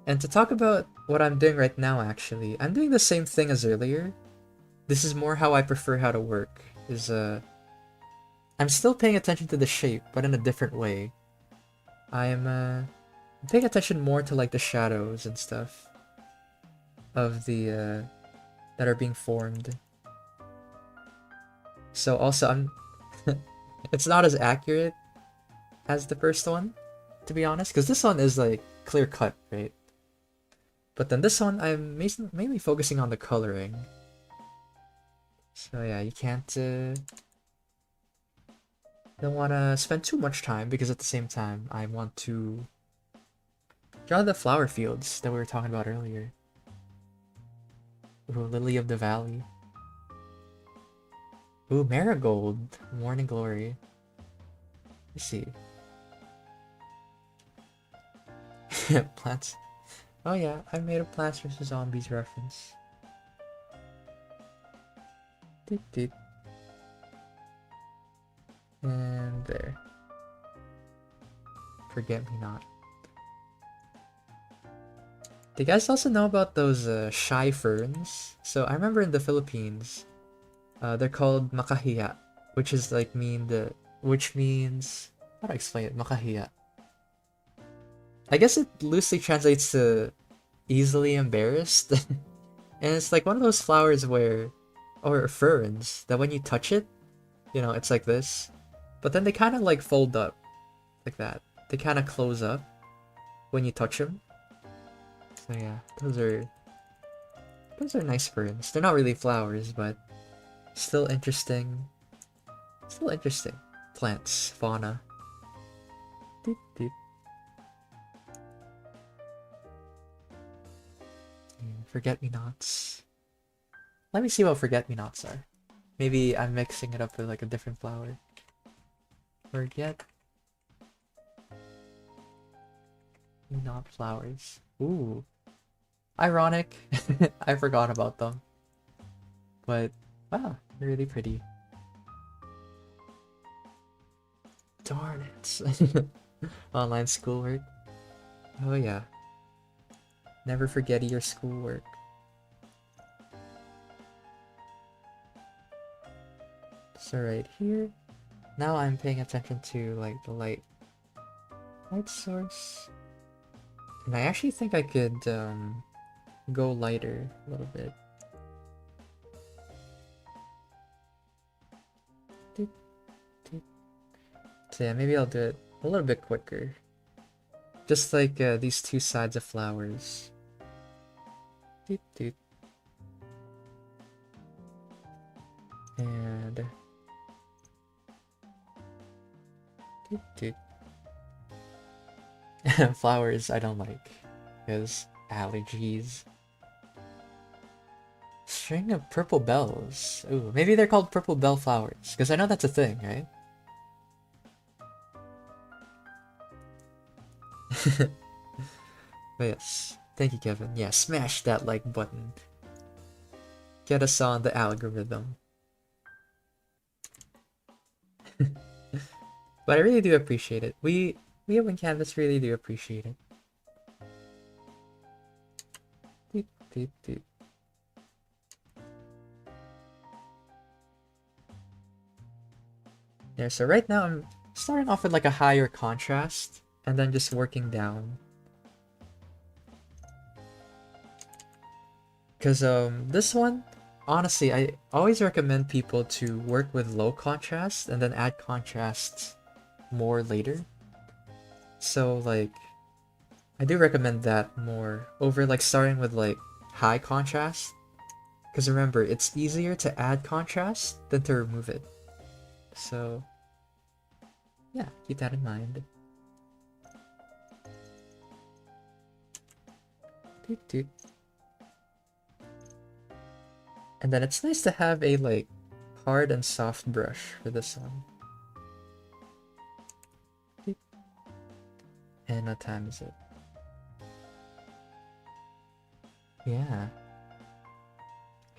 And to talk about what I'm doing right now actually, I'm doing the same thing as earlier. This is more how I prefer how to work. I'm still paying attention to the shape, but in a different way. I'm paying attention more to like the shadows and stuff of the that are being formed. So also I'm it's not as accurate as the first one, to be honest, because this one is like clear cut, right? But then this one I'm mainly focusing on the coloring. So yeah, you can't don't want to spend too much time because at the same time I want to draw the flower fields that we were talking about earlier. Ooh, Lily of the Valley. Ooh, Marigold. Morning Glory. Let's see. Plants. Oh yeah, I made a Plants vs. Zombies reference. Doot doot. And there. Forget me not. Do you guys also know about those shy ferns? So I remember in the Philippines, they're called makahiya, which is like which means, how do I explain it? Makahiya. I guess it loosely translates to easily embarrassed. And it's like one of those flowers or ferns, that when you touch it, it's like this. But then they kind of like fold up, like that. They kind of close up when you touch them. So yeah, those are nice ferns. They're not really flowers, but still interesting. Still interesting. Plants, fauna. Doop, doop. Forget-me-nots. Let me see what forget-me-nots are. Maybe I'm mixing it up with like a different flower. Forget-me-not flowers. Ooh. Ironic. I forgot about them. But, wow, they're really pretty. Darn it. Online schoolwork. Oh yeah. Never forget your schoolwork. So right here. Now I'm paying attention to like the light source. And I actually think I could go lighter a little bit. Doop, doop. So yeah, maybe I'll do it a little bit quicker. Just like these two sides of flowers. Doop, doop. And doop, doop. Flowers I don't like because allergies. String of purple bells. Ooh, maybe they're called purple bell flowers because I know that's a thing, right? But yes, thank you, Kevin. Yeah, smash that like button. Get us on the algorithm. But I really do appreciate it. We up in Canvas really do appreciate it. Doop, doop, doop. There, so right now I'm starting off with like a higher contrast and then just working down. Because this one, honestly, I always recommend people to work with low contrast and then add contrast more later. So like, I do recommend that more over like starting with like high contrast. Because remember, it's easier to add contrast than to remove it. So yeah, keep that in mind. Doot, doot. And then it's nice to have a like hard and soft brush for this one. Doot. And what time is it? Yeah.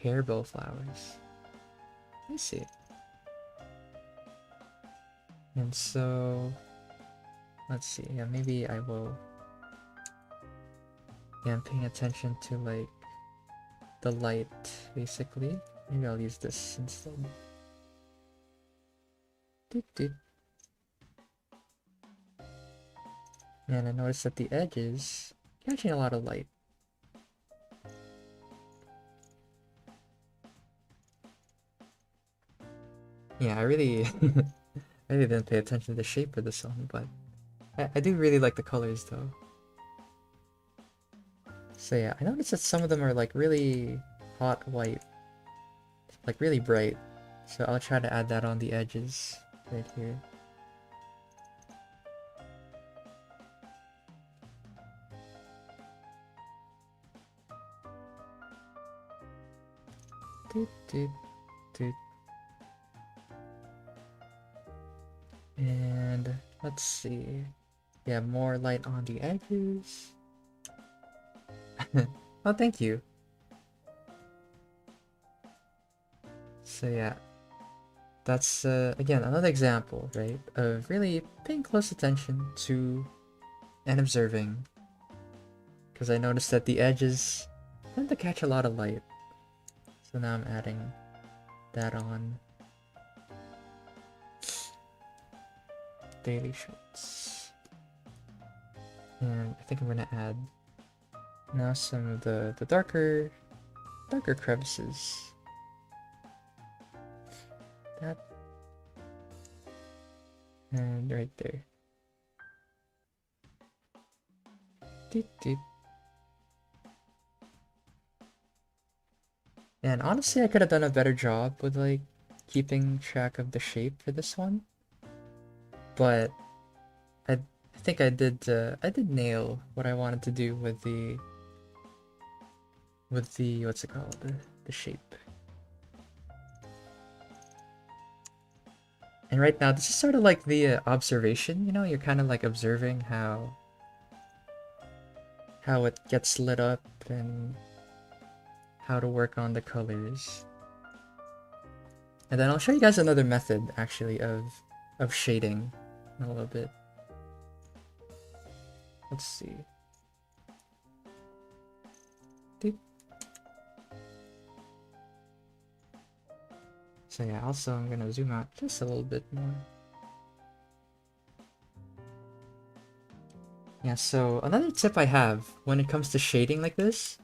Hairbow flowers. I see. And so, let's see. Yeah, maybe I will. Yeah, I'm paying attention to like the light, basically. Maybe I'll use this instead. Doot, doot. And I noticed that the edges catching a lot of light. Yeah, I really, I really didn't pay attention to the shape of this one, but I do really like the colors though. So yeah, I noticed that some of them are like really hot white, like really bright. So I'll try to add that on the edges right here. Doot, doot, doot. And let's see. Yeah, more light on the edges. Oh, thank you. So yeah, that's again another example, right, of really paying close attention to and observing because I noticed that the edges tend to catch a lot of light. So now I'm adding that on. Daily shots. And I think I'm gonna add now some of the darker crevices. That. And right there. Deep, deep. And honestly, I could have done a better job with like keeping track of the shape for this one, but I think I did nail what I wanted to do with the what's it called, the shape. And right now, this is sort of like the observation. You know, you're kind of like observing how it gets lit up and how to work on the colors. And then I'll show you guys another method actually of shading in a little bit. Let's see. Deep. So yeah, also I'm gonna zoom out just a little bit more. Yeah, so another tip I have when it comes to shading like this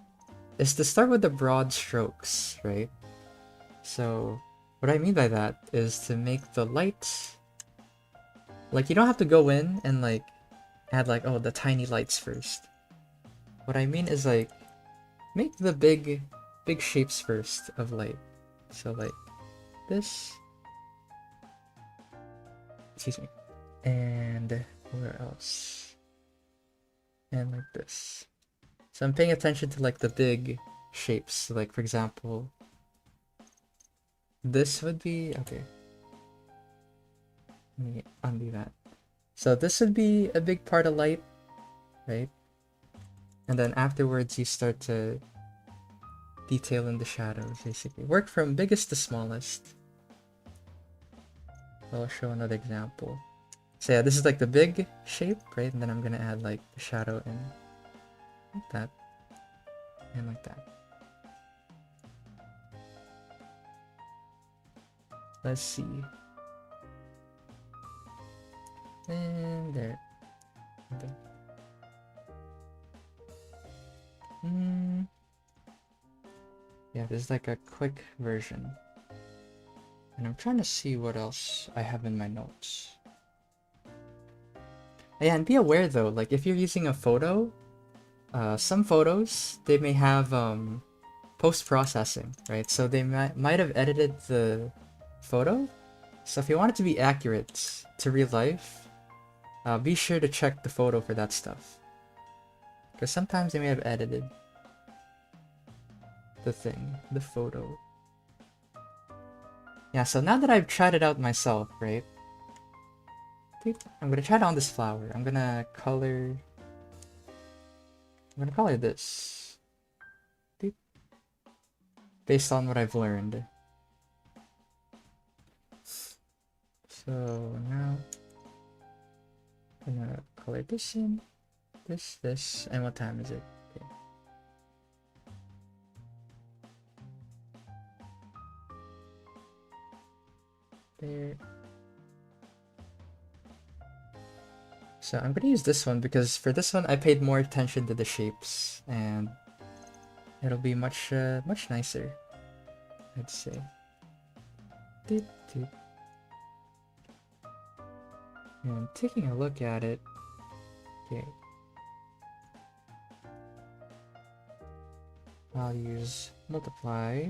is to start with the broad strokes, right? So what I mean by that is to make the lights, like you don't have to go in and like add like, oh, the tiny lights first. What I mean is like make the big shapes first of light. So like this, excuse me, and where else? And like this. So I'm paying attention to like the big shapes. So, like for example, this would be okay. Let me undo that. So this would be a big part of light, right? And then afterwards you start to detail in the shadows, basically. Work from biggest to smallest. I'll show another example. So yeah, this is like the big shape, right? And then I'm gonna add like the shadow in like that and like that. Let's see. And there. Yeah, this is like a quick version. And I'm trying to see what else I have in my notes. Yeah, and be aware though, like if you're using a photo, some photos, they may have post-processing, right? So they might have edited the photo. So if you want it to be accurate to real life, be sure to check the photo for that stuff. Because sometimes they may have edited the photo. Yeah, so now that I've tried it out myself, right? I'm gonna try it on this flower. I'm gonna color this. Based on what I've learned. So now I'm gonna color this in. This, and what time is it? Okay. There. So I'm gonna use this one because for this one I paid more attention to the shapes and it'll be much nicer, I'd say. Doop, doop. And taking a look at it, okay. I'll use multiply.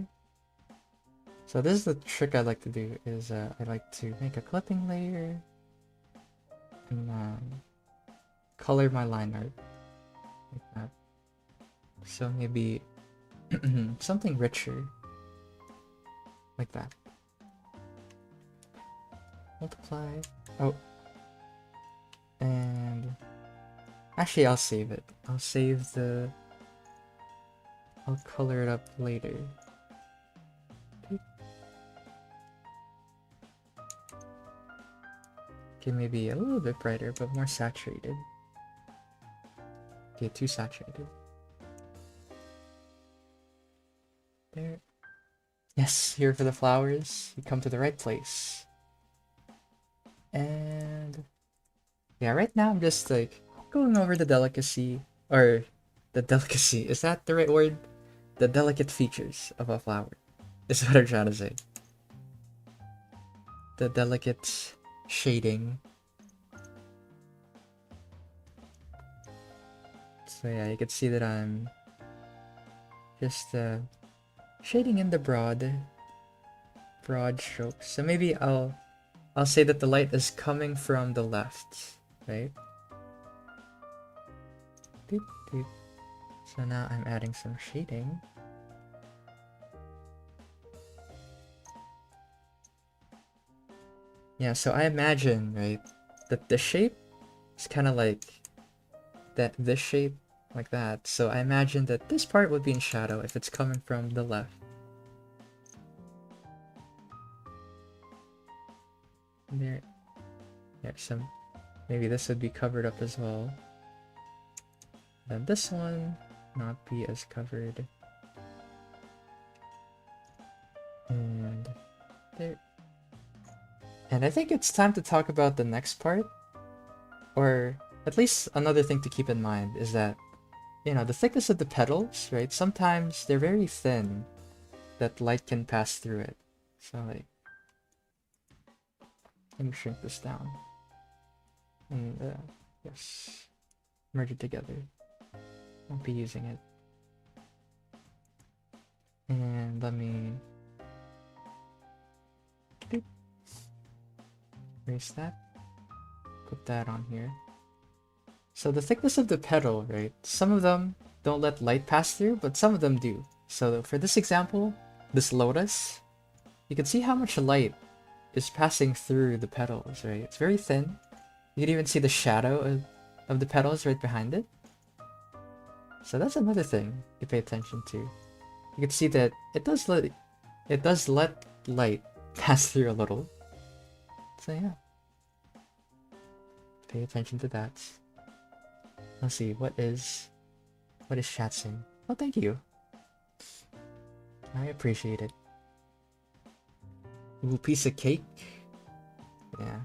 So this is the trick I like to do, is I like to make a clipping layer and color my line art like that. So maybe something richer like that. Multiply. Oh. And actually I'll save it. I'll color it up later. Okay, maybe a little bit brighter, but more saturated. Okay, too saturated. There. Yes, here for the flowers. You come to the right place. And yeah, right now I'm just like going over the delicacy, or the delicacy, is that the right word? The delicate features of a flower is what I'm trying to say. The delicate shading. So yeah, you can see that I'm just shading in the broad strokes. So maybe I'll say that the light is coming from the left, right? Doop, doop. So now I'm adding some shading. Yeah, so I imagine, right, that the shape is kind of like this shape, like that. So I imagine that this part would be in shadow if it's coming from the left. There's some, maybe this would be covered up as well. Then this one not be as covered. And there. And I think it's time to talk about the next part. Or at least another thing to keep in mind is that, you know, the thickness of the petals, right? Sometimes they're very thin that light can pass through it. So like, let me shrink this down. And yes, merge it together. Won't be using it. And let me erase that. Put that on here. So the thickness of the petal, right? Some of them don't let light pass through, but some of them do. So for this example, this lotus, you can see how much light is passing through the petals, right? It's very thin. You can even see the shadow of the petals right behind it. So that's another thing you pay attention to. You can see that it does let light pass through a little. So yeah. Pay attention to that. Let's see, what is Shatson? Oh, thank you. I appreciate it. Ooh, piece of cake. Yeah.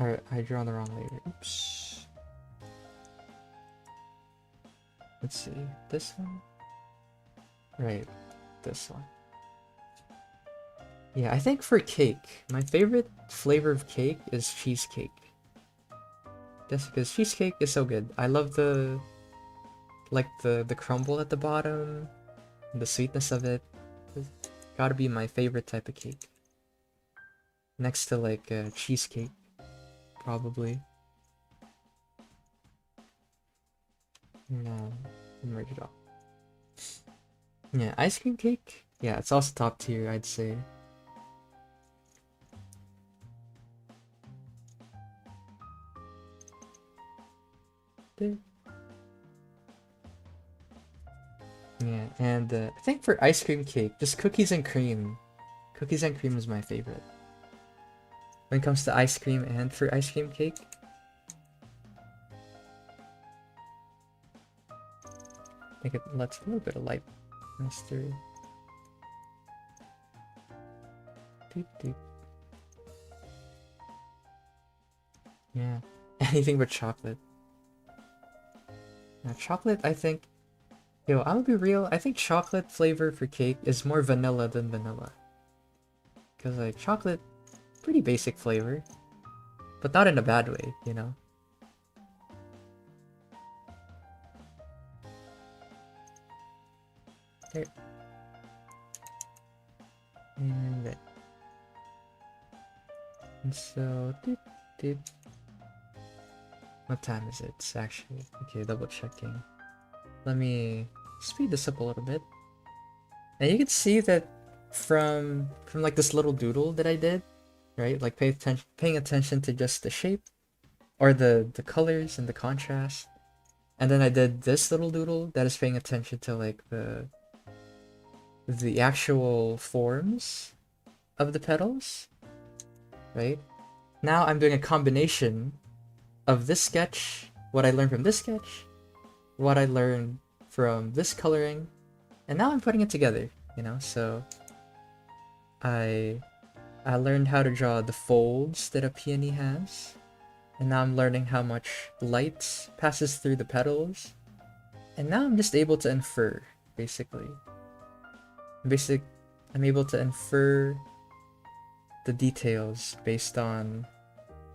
Alright, I drew on the wrong layer. Oops. Let's see, this one? Right, this one. Yeah, I think for cake, my favorite flavor of cake is cheesecake. Just because cheesecake is so good. I love the crumble at the bottom, and the sweetness of it. It's gotta be my favorite type of cake. Next to like cheesecake, probably. No, merge it all. Yeah, ice cream cake. Yeah, it's also top tier, I'd say. Yeah, and I think for ice cream cake, just cookies and cream. Cookies and cream is my favorite. When it comes to ice cream and for ice cream cake. I think it lets a little bit of light pass through. Doop, doop. Yeah, anything but chocolate. Now, chocolate, I think... Yo, I'll be real, I think chocolate flavor for cake is more vanilla than vanilla. Because, like, chocolate, pretty basic flavor. But not in a bad way, you know? There. And then. And so, doop, doop. What time is it? It's actually... Okay, double checking. Let me speed this up a little bit. And you can see that from like this little doodle that I did, right? Like paying attention to just the shape or the colors and the contrast. And then I did this little doodle that is paying attention to like the actual forms of the petals, right? Now I'm doing a combination of this sketch, what I learned from this sketch, what I learned from this coloring, and now I'm putting it together, you know? So I learned how to draw the folds that a peony has, and now I'm learning how much light passes through the petals, and now I'm just able to infer, basically. I'm able to infer the details based on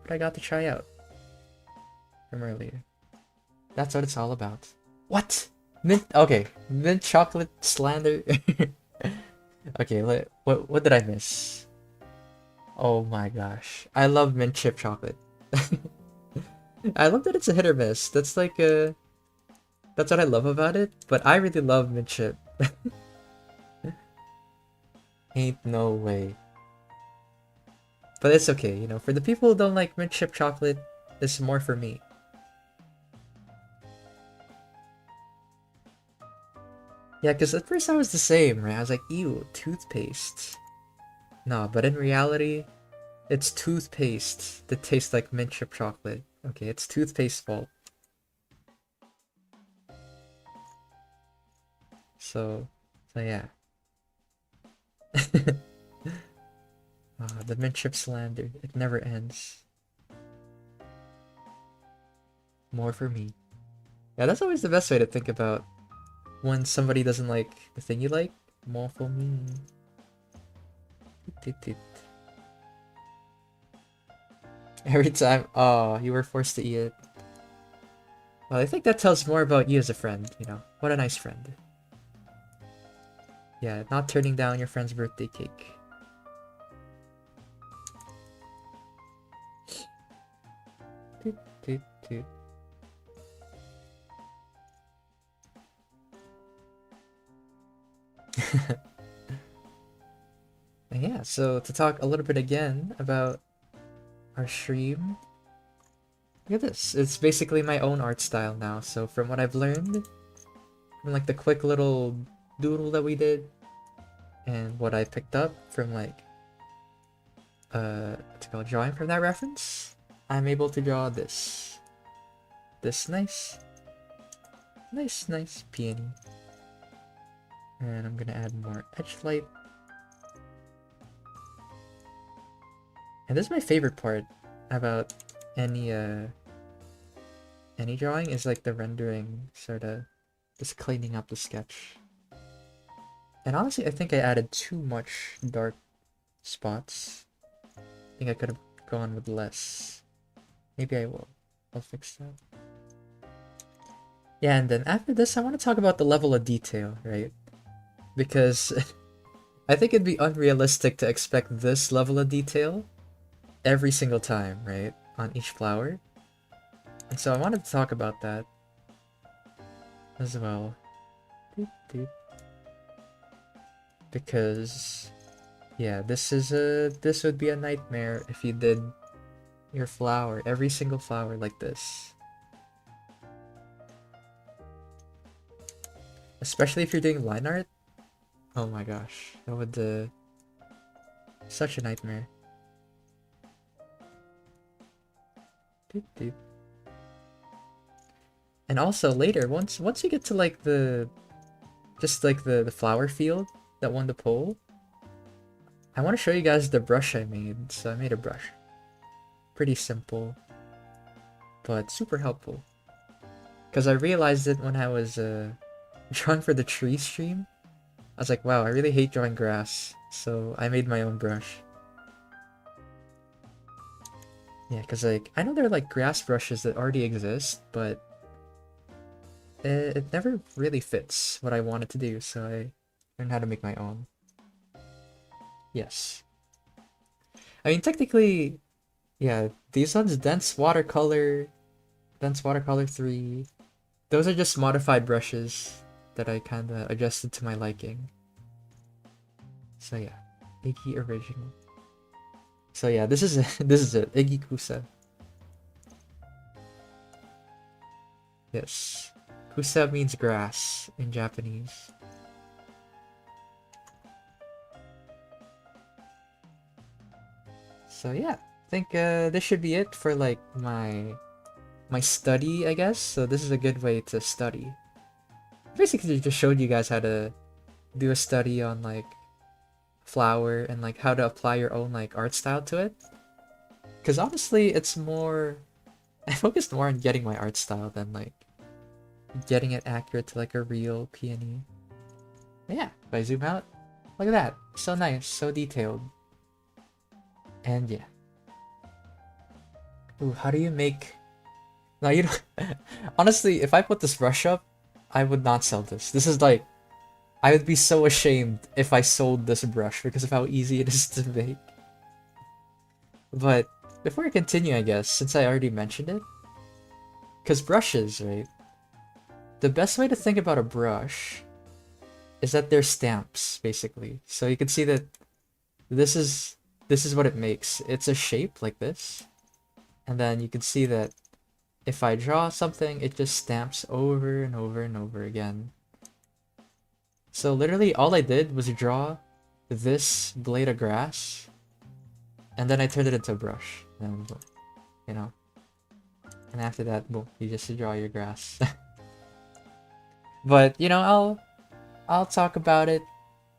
what I got to try out from earlier. That's what it's all about. What? Okay, mint chocolate slander. Okay, what did I miss? Oh my gosh, I love mint chip chocolate. I love that it's a hit or miss. That's like that's what I love about it. But I really love mint chip. Ain't no way. But it's okay, you know. For the people who don't like mint chip chocolate, this is more for me. Yeah, because at first I was the same, right? I was like, ew, toothpaste. No, but in reality, it's toothpaste that tastes like mint chip chocolate. Okay, it's toothpaste's fault. So yeah. The mint chip slander. It never ends. More for me. Yeah, that's always the best way to think about when somebody doesn't like the thing you like. More for me. Every time, oh, you were forced to eat it. Well, I think that tells more about you as a friend, you know. What a nice friend. Yeah, not turning down your friend's birthday cake. Toot, toot, toot. Yeah, so to talk a little bit again about our stream. Look at this. It's basically my own art style now. So from what I've learned, from like the quick little doodle that we did, and what I picked up from like what's it called, drawing from that reference, I'm able to draw this nice peony. And I'm gonna add more edge light. And this is my favorite part about any drawing, is like the rendering, sort of just cleaning up the sketch. And honestly, I think I added too much dark spots. I think I could have gone with less. Maybe I will. I'll fix that. Yeah, and then after this, I want to talk about the level of detail, right? Because I think it'd be unrealistic to expect this level of detail every single time, right? On each flower. And so I wanted to talk about that as well. Because yeah, this would be a nightmare if you did your flower, every single flower like this. Especially if you're doing line art. Oh my gosh, that would such a nightmare. And also later, once you get to like the flower field that won the poll, I want to show you guys the brush I made. So I made a brush. Pretty simple, but super helpful. Because I realized it when I was drawing for the tree stream. I was like, wow, I really hate drawing grass. So I made my own brush. Yeah, because like, I know there are like grass brushes that already exist, but it never really fits what I wanted to do, so I learned how to make my own. Yes. I mean, technically, yeah, these ones, Dense Watercolor 3, those are just modified brushes that I kind of adjusted to my liking. So yeah, Iggy original. So yeah, this is it, Iggy Kusa. Yes. Kusa means grass in Japanese. So yeah, I think this should be it for like my study, I guess. So this is a good way to study. basically just showed you guys how to do a study on like flower and like how to apply your own like art style to it. Because honestly, it's more, I focused more on getting my art style than like getting it accurate to like a real peony. Yeah, if I zoom out, look at that. So nice, so detailed. And yeah. Ooh, how do you make... No, you don't... Honestly, if I put this brush up, I would not sell this. This is like... I would be so ashamed if I sold this brush because of how easy it is to make. But before I continue, I guess, since I already mentioned it, because brushes, right? The best way to think about a brush is that they're stamps, basically. So you can see that this is what it makes. It's a shape like this. And then you can see that if I draw something, it just stamps over and over and over again. So literally all I did was draw this blade of grass, and then I turned it into a brush. And, you know, and after that, boom, you just draw your grass. But, you know, I'll talk about it.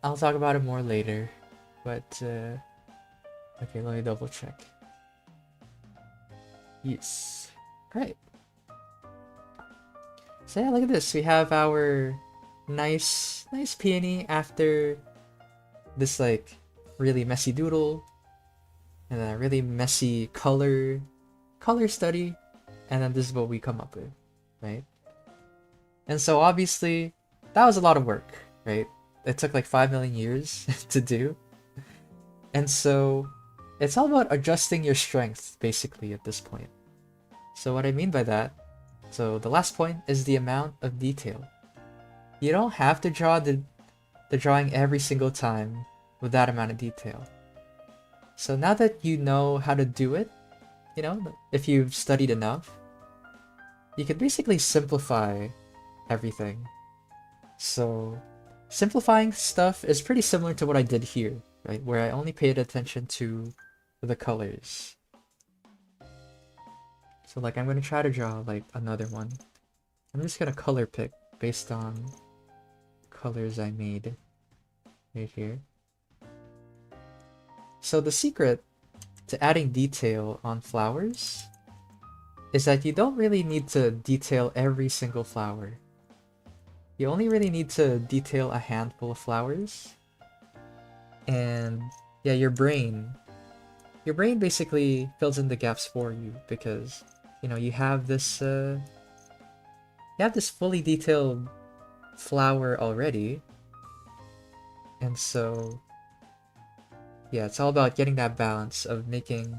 I'll talk about it more later. But, okay, let me double check. Yes. Great. So yeah, look at this. We have our nice peony after this like really messy doodle and a really messy color study, and then this is what we come up with, right? And so obviously that was a lot of work, right? It took like 5 million years to do. And so it's all about adjusting your strength basically at this point. So what I mean by that, so the last point is the amount of detail. You don't have to draw the drawing every single time with that amount of detail. So now that you know how to do it, you know, if you've studied enough, you can basically simplify everything. So simplifying stuff is pretty similar to what I did here, right? Where I only paid attention to the colors. So like I'm gonna try to draw like another one. I'm just gonna color pick based on colors I made right here. So the secret to adding detail on flowers is that you don't really need to detail every single flower. You only really need to detail a handful of flowers. And yeah, your brain basically fills in the gaps for you because, you know, you have this fully detailed flower already. And so yeah, it's all about getting that balance of making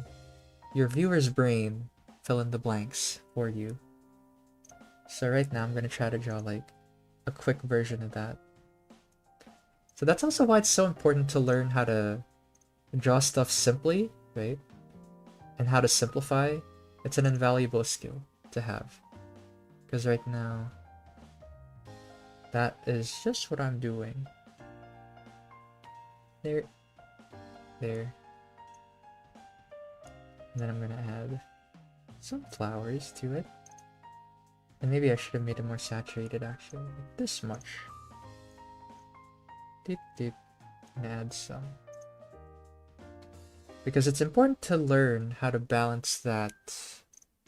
your viewer's brain fill in the blanks for you. So right now I'm gonna try to draw like a quick version of that. So that's also why it's so important to learn how to draw stuff simply, right? And how to simplify. It's an invaluable skill to have. Because right now, that is just what I'm doing. There. And then I'm gonna add some flowers to it. And maybe I should have made it more saturated actually, like this much. And add some. Because it's important to learn how to balance that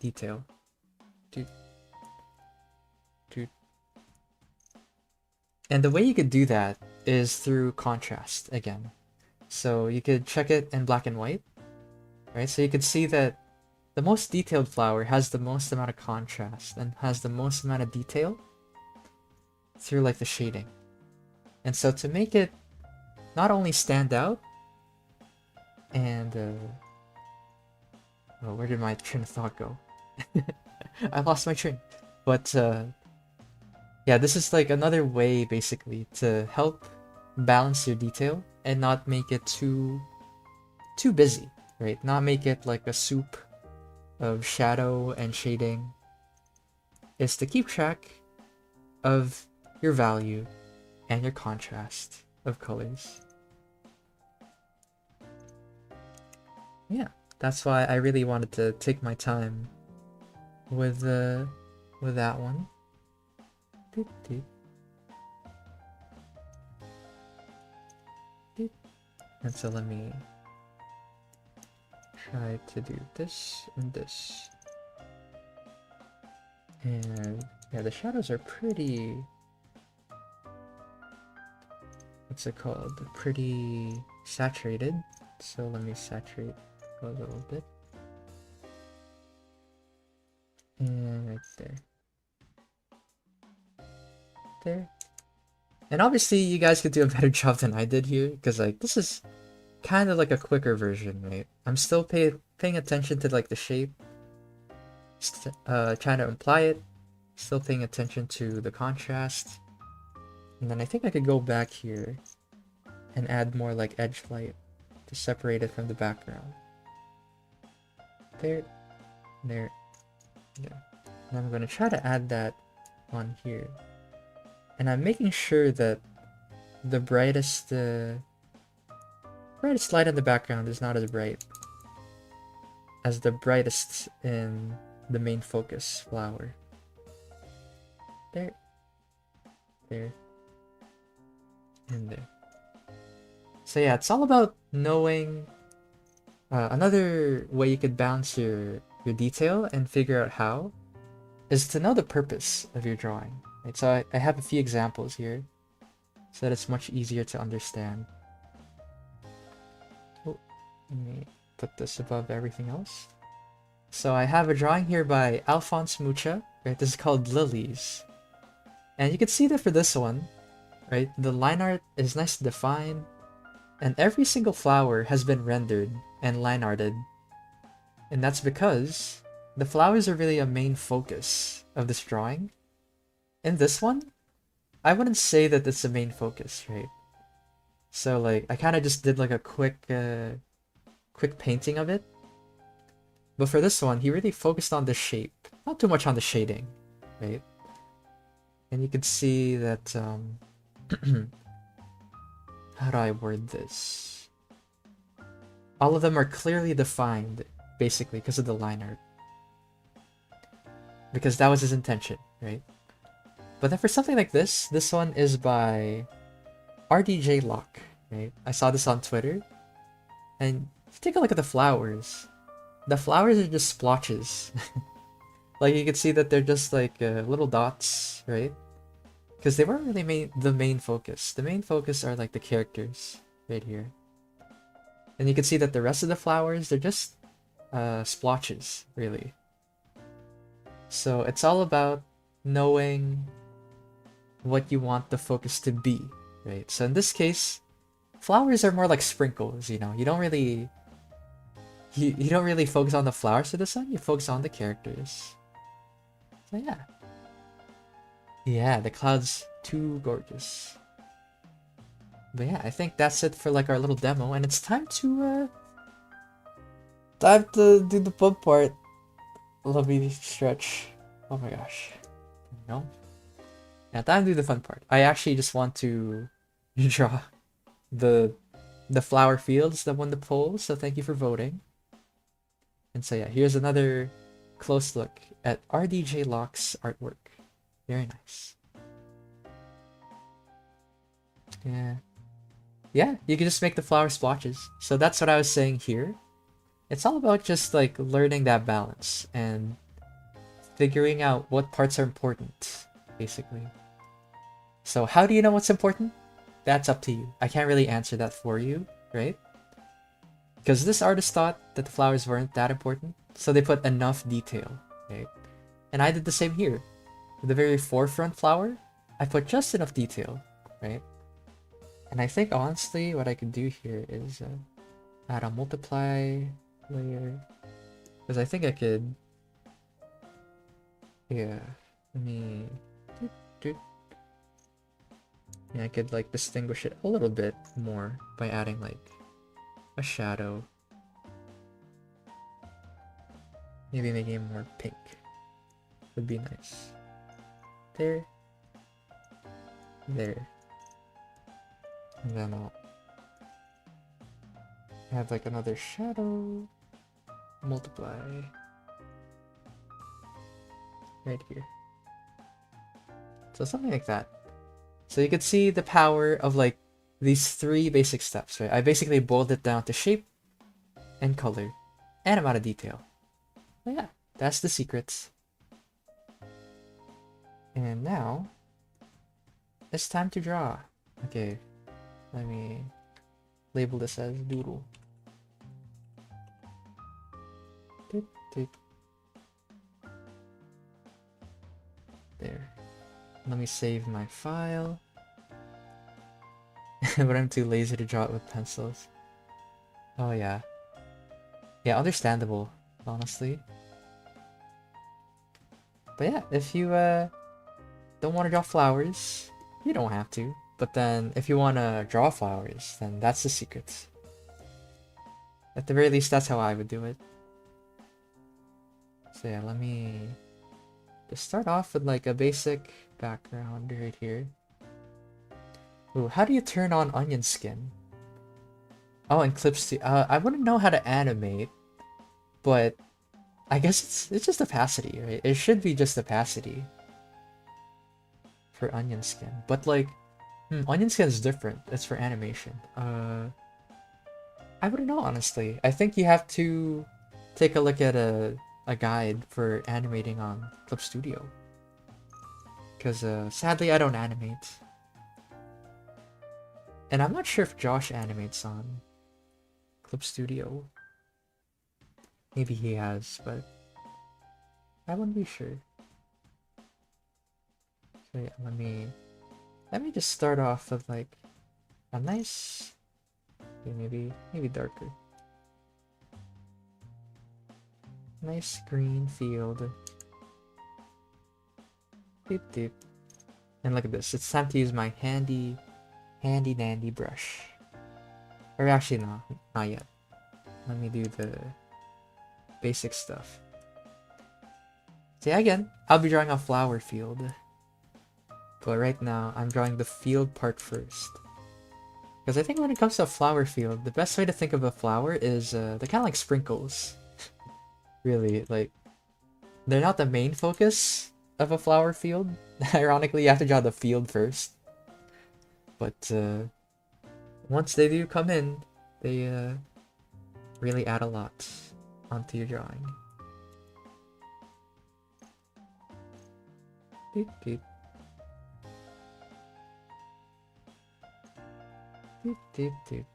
detail. And the way you could do that is through contrast again. So you could check it in black and white, right? So you could see that the most detailed flower has the most amount of contrast and has the most amount of detail through like the shading. And so to make it not only stand out and oh, where did my train of thought go? I lost my train. But yeah, this is like another way basically to help balance your detail and not make it too busy, right? Not make it like a soup of shadow and shading. Is to keep track of your value and your contrast of colors. Yeah, that's why I really wanted to take my time with that one. And so let me try to do this and this. And yeah, the shadows are pretty, what's it called? Pretty saturated. So let me saturate a little bit. And right there. There. And obviously you guys could do a better job than I did here, because like this is kind of like a quicker version, right? I'm still paying attention to like the shape, trying to imply it, still paying attention to the contrast. And then I think I could go back here and add more like edge light to separate it from the background. There, there, there. And I'm gonna try to add that on here. And I'm making sure that the brightest light in the background is not as bright as the brightest in the main focus flower. There, there, and there. So yeah, it's all about knowing. Another way you could balance your detail and figure out how is to know the purpose of your drawing. Right? So I have a few examples here so that it's much easier to understand. Oh, let me put this above everything else. So I have a drawing here by Alphonse Mucha, right? This is called Lilies. And you can see that for this one, right? The line art is nice and defined, and every single flower has been rendered and line arted. And that's because the flowers are really a main focus of this drawing. In this one, I wouldn't say that it's the main focus, right? So like, I kind of just did like a quick painting of it. But for this one, he really focused on the shape, not too much on the shading, right? And you can see that, how do I word this? All of them are clearly defined, basically, because of the line art. Because that was his intention, right? But then for something like this one is by RDJ Lock, right? I saw this on Twitter. And if you take a look at the flowers are just splotches. Like you can see that they're just like little dots, right? Because they weren't really the main focus. The main focus are like the characters right here. And you can see that the rest of the flowers, they're just splotches, really. So it's all about knowing what you want the focus to be, right? So in this case, flowers are more like sprinkles, you know? You don't really focus on the flowers to the sun, you focus on the characters. So yeah. Yeah, the clouds too gorgeous. But yeah, I think that's it for like our little demo, and it's time to do the fun part. Let me stretch. Oh my gosh. No. Yeah, time to do the fun part. I actually just want to draw the flower fields that won the poll, so thank you for voting. And so yeah, here's another close look at RDJ Lock's artwork. Very nice. Yeah. Yeah, you can just make the flower splotches. So that's what I was saying here. It's all about just like learning that balance and figuring out what parts are important, basically. So how do you know what's important? That's up to you. I can't really answer that for you, right? Because this artist thought that the flowers weren't that important, so they put enough detail, right? And I did the same here. With the very forefront flower, I put just enough detail, right? And I think honestly what I could do here is add a multiply layer. Because I think I could... Yeah, let me... Yeah, I could like distinguish it a little bit more by adding like a shadow. Maybe making it more pink would be nice. There. There. And then I'll have like another shadow. Multiply. Right here. So something like that. So you can see the power of like these 3 basic steps, right? I basically boiled it down to shape and color and amount of detail. But yeah, that's the secrets. And now it's time to draw. Okay, let me label this as doodle. Doop, doop. There. Let me save my file. But I'm too lazy to draw it with pencils. Oh yeah. Yeah, understandable, honestly. But yeah, if you don't want to draw flowers, you don't have to. But then if you want to draw flowers, then that's the secret. At the very least, that's how I would do it. So yeah, let me just start off with like a basic background right here. Ooh, how do you turn on onion skin? Oh, and clips to I wouldn't know how to animate, but I guess it's just opacity, right? It should be just opacity for onion skin. But like onion skin is different. It's for animation. I wouldn't know, honestly. I think you have to take a look at a guide for animating on Clip Studio. Because sadly I don't animate. And I'm not sure if Josh animates on Clip Studio. Maybe he has, but I wouldn't be sure. So yeah, let me just start off with like a nice, okay, maybe darker. Nice green field. Deep deep. And look at this. It's time to use my handy dandy brush. Or actually no, not yet. Let me do the basic stuff. So yeah, again, I'll be drawing a flower field. But right now, I'm drawing the field part first. Because I think when it comes to a flower field, the best way to think of a flower is they're kind of like sprinkles. Really, like, they're not the main focus of a flower field. Ironically, you have to draw the field first. But once they do come in, they really add a lot onto your drawing. Beep, beep. Beep, beep, beep.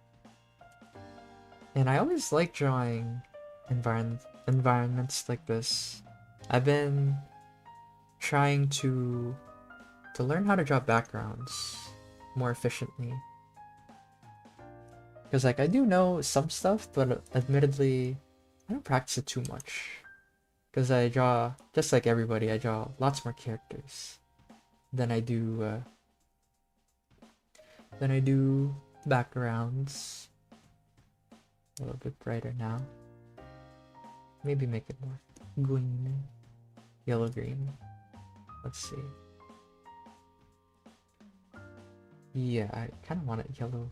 And I always like drawing environments like this. I've been trying to learn how to draw backgrounds more efficiently. Because like I do know some stuff, but admittedly I don't practice it too much. Because I draw, just like everybody, I draw lots more characters than I do backgrounds. A little bit brighter now. Maybe make it more green, yellow green. Let's see. Yeah, I kind of want it yellow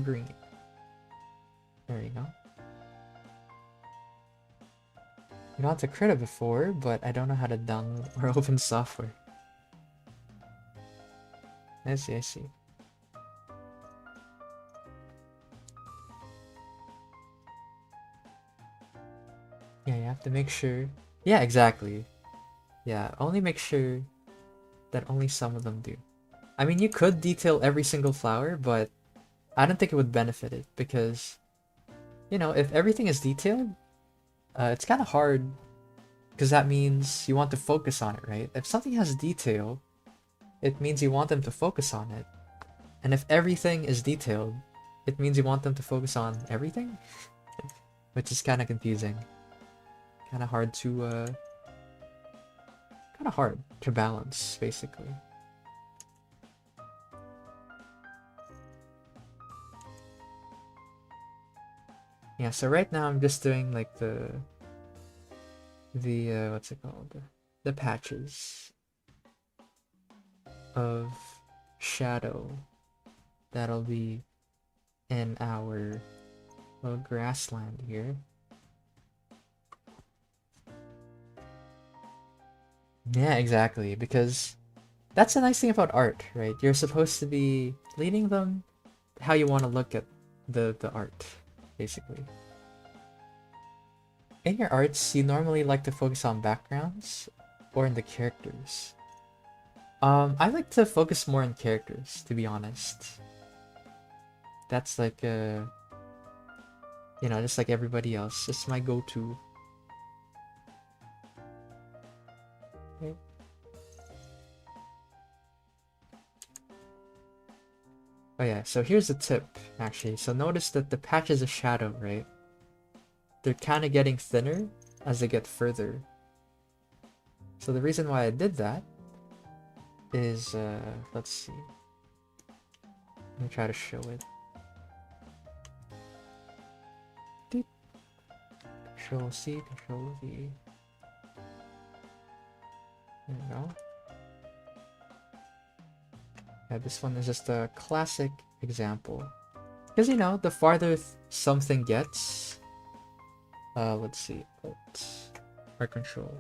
green. There you go. I got to Krita before, but I don't know how to download or open software. I see, I see. Yeah, you have to make sure. Yeah, exactly. Yeah, only make sure that only some of them do. I mean, you could detail every single flower, but I don't think it would benefit it because, you know, if everything is detailed, it's kind of hard because that means you want to focus on it, right? If something has detail, it means you want them to focus on it. And if everything is detailed, it means you want them to focus on everything, which is kind of confusing. Kind of hard to balance, basically. Yeah, so right now I'm just doing like the what's it called? The patches of shadow that'll be in our little grassland here. Yeah, exactly, because that's the nice thing about art, right? You're supposed to be leading them how you want to look at the art, basically. In your arts, you normally like to focus on backgrounds or in the characters. I like to focus more on characters, to be honest. That's like you know, just like everybody else. It's my go-to. Okay. Oh yeah, so here's a tip, actually. So notice that the patches of shadow, right? They're kind of getting thinner as they get further. So the reason why I did that is, let's see. Let me try to show it. Control C, Control V. There we go. Yeah, this one is just a classic example. Because, you know, the farther something gets... let's see. Alt or Control.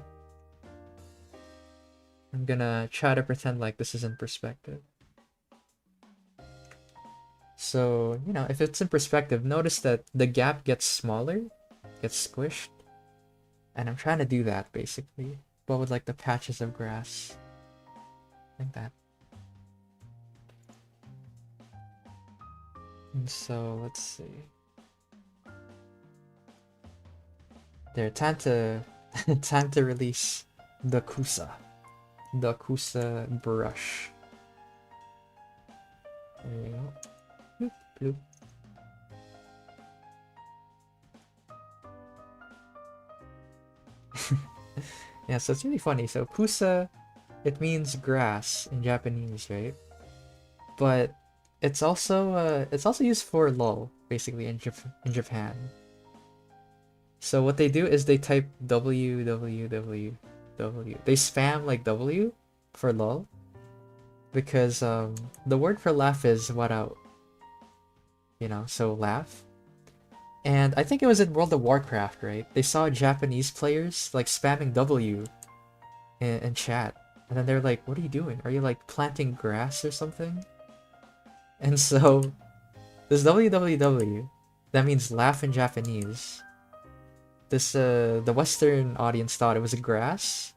I'm gonna try to pretend like this is in perspective. So, you know, if it's in perspective, notice that the gap gets smaller, gets squished. And I'm trying to do that, basically. But with, like, the patches of grass. Like that. And so, let's see. There, time to time to release the Kusa. The Kusa brush. There we go. Bloop, bloop. Yeah, so it's really funny. So Kusa, it means grass in Japanese, right? But it's also used for lol, basically in Japan. So what they do is they type W W W W. They spam like W for lol because the word for laugh is warau. You know, so laugh. And I think it was in World of Warcraft, right? They saw Japanese players like spamming W in chat. And then they're like, what are you doing? Are you like planting grass or something? And so this WWW, that means laugh in Japanese. This the Western audience thought it was a grass.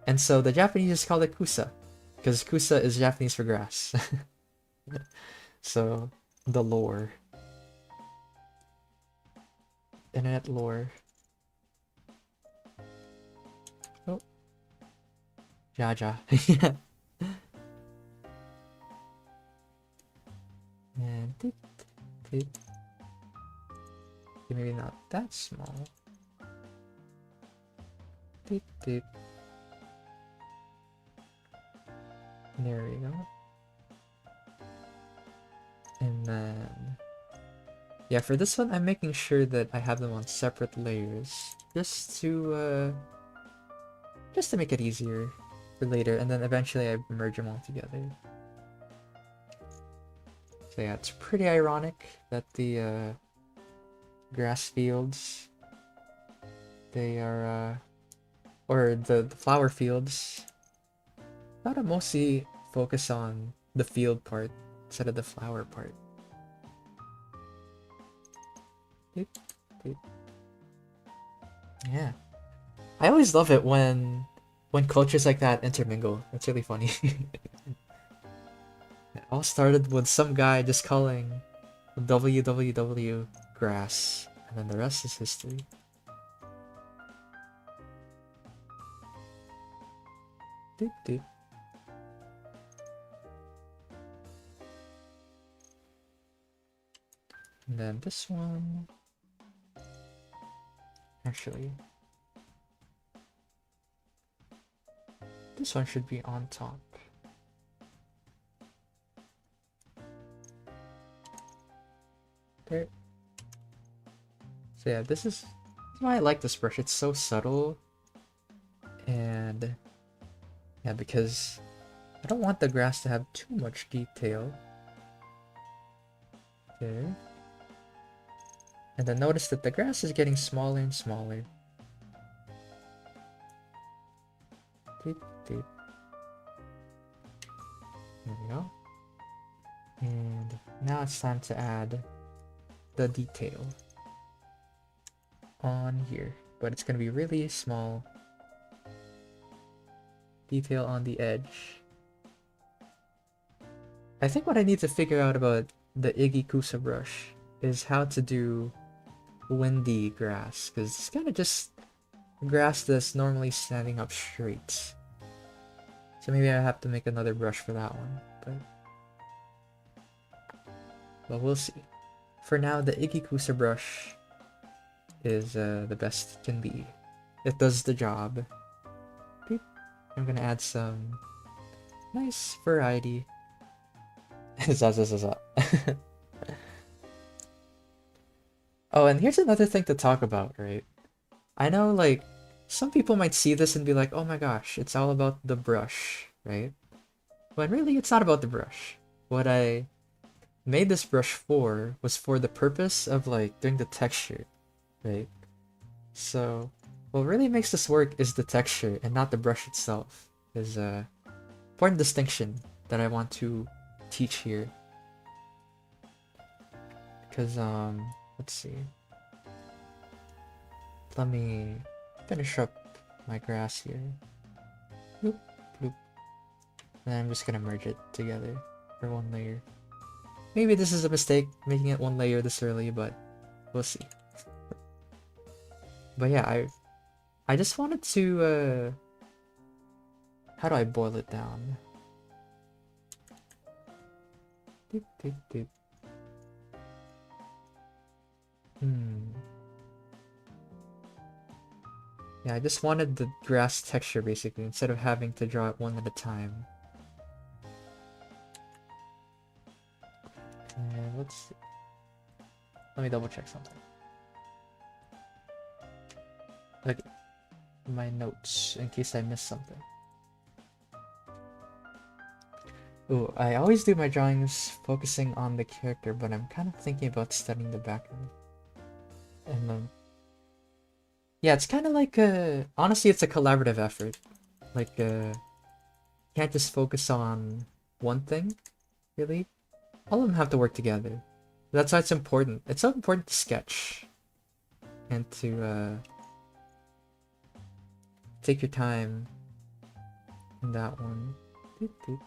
And so the Japanese just called it Kusa. Because Kusa is Japanese for grass. So the lore. Internet lore. Oh. Jaja. And deep, deep. Maybe not that small. Deep, deep. There we go. And then... yeah, for this one, I'm making sure that I have them on separate layers. Just to make it easier for later. And then eventually I merge them all together. So yeah, it's pretty ironic that the grass fields, they are, or the flower fields, thought I mostly focus on the field part instead of the flower part. Yeah. I always love it when cultures like that intermingle. It's really funny. It all started with some guy just calling WWW grass, and then the rest is history. Doop doop. And then this one... actually, this one should be on top. There. So yeah, this is why I like this brush. It's so subtle. And yeah, because I don't want the grass to have too much detail. There. And then notice that the grass is getting smaller and smaller. Deep, deep. There we go. And now it's time to add the detail on here, but it's gonna be really small detail on the edge. I think what I need to figure out about the Iggy Kusa brush is how to do windy grass, because it's kind of just grass that's normally standing up straight. So maybe I have to make another brush for that one, but we'll see. For now, the Iggy Kusa brush is the best it can be. It does the job. Beep. I'm gonna add some nice variety. Oh, and here's another thing to talk about, right? I know, like, some people might see this and be like, oh my gosh, it's all about the brush, right? But really, it's not about the brush. What I made this brush for was for the purpose of, like, doing the texture, right? So, what really makes this work is the texture and not the brush itself. Is a important distinction that I want to teach here. Because, let's see. Let me finish up my grass here. Bloop, bloop. And I'm just gonna merge it together for one layer. Maybe this is a mistake, making it one layer this early, but we'll see. But yeah, I just wanted to, how do I boil it down? Doop, doop, doop. Yeah, I just wanted the grass texture basically, instead of having to draw it one at a time. And let's see. Let me double check something. Okay, my notes, in case I missed something. Ooh, I always do my drawings focusing on the character, but I'm kind of thinking about studying the background. And yeah, it's kind of like honestly, it's a collaborative effort. Like, you can't just focus on one thing, really. All of them have to work together. That's why it's important. It's so important to sketch and to take your time in that one. Doot, doot.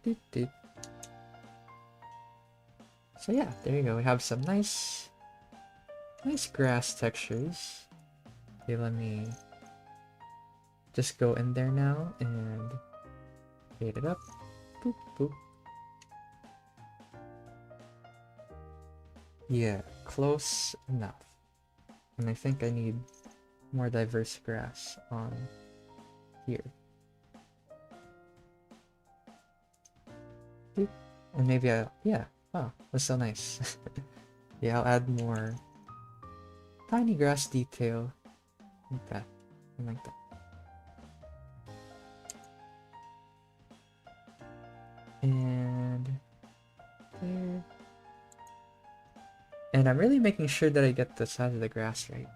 Doot, doot. So yeah, there you go. We have some nice grass textures. Okay, let me just go in there now and fade it up. Boop, boop. Yeah, close enough. And I think I need more diverse grass on here. Boop. And maybe yeah. Oh, that's so nice. Yeah, I'll add more tiny grass detail. Like that. Like that. And there. And I'm really making sure that I get the size of the grass right.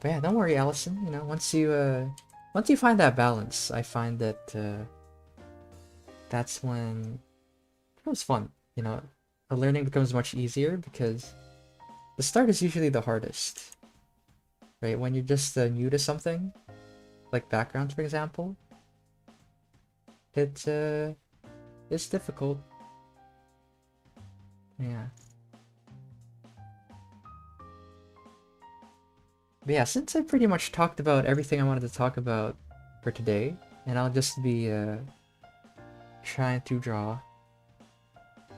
But yeah, don't worry, Allison. You know, once you find that balance, I find that that's when it becomes fun. You know, the learning becomes much easier because the start is usually the hardest, right? When you're just new to something, like backgrounds, for example, it's difficult. Yeah. But yeah, since I pretty much talked about everything I wanted to talk about for today, and I'll just be trying to draw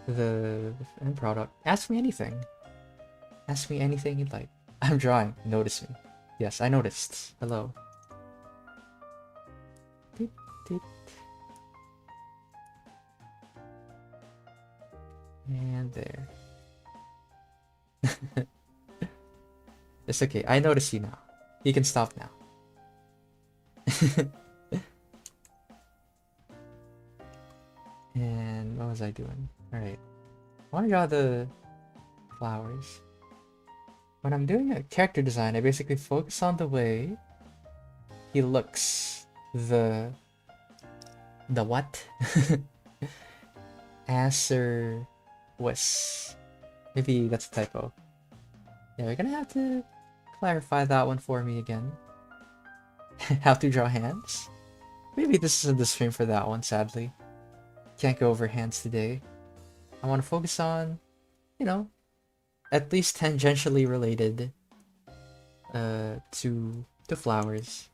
the end product. Ask me anything. Ask me anything you'd like. I'm drawing. Notice me. Yes, I noticed. Hello. Doot, doot. And there. It's okay. I notice you now. You can stop now. And what was I doing? Alright. I want to draw the flowers. when I'm doing a character design, I basically focus on the way he looks. The what? Answer was. Maybe that's a typo. Yeah, you're gonna have to clarify that one for me again. How to draw hands? Maybe this isn't the stream for that one, sadly. Can't go over hands today. I want to focus on, you know, at least tangentially related to flowers.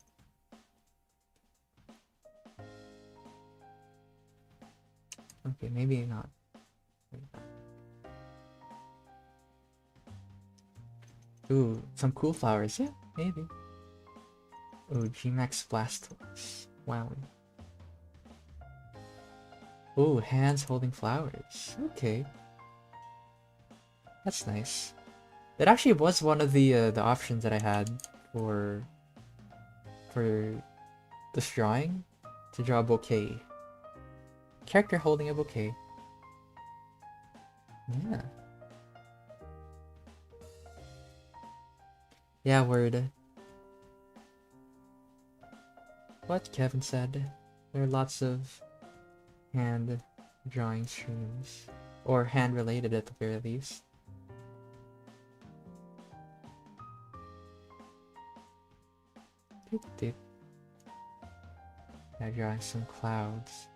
Okay, maybe not. Ooh, some cool flowers. Yeah, maybe. Ooh, G-Max Blastoise. Wow. Ooh, hands holding flowers. Okay. That's nice. That actually was one of the options that I had for this drawing, to draw a bouquet. Character holding a bouquet. Yeah. Yeah, word. What Kevin said. There are lots of hand drawing streams. Or hand related at the very least. Now drawing some clouds.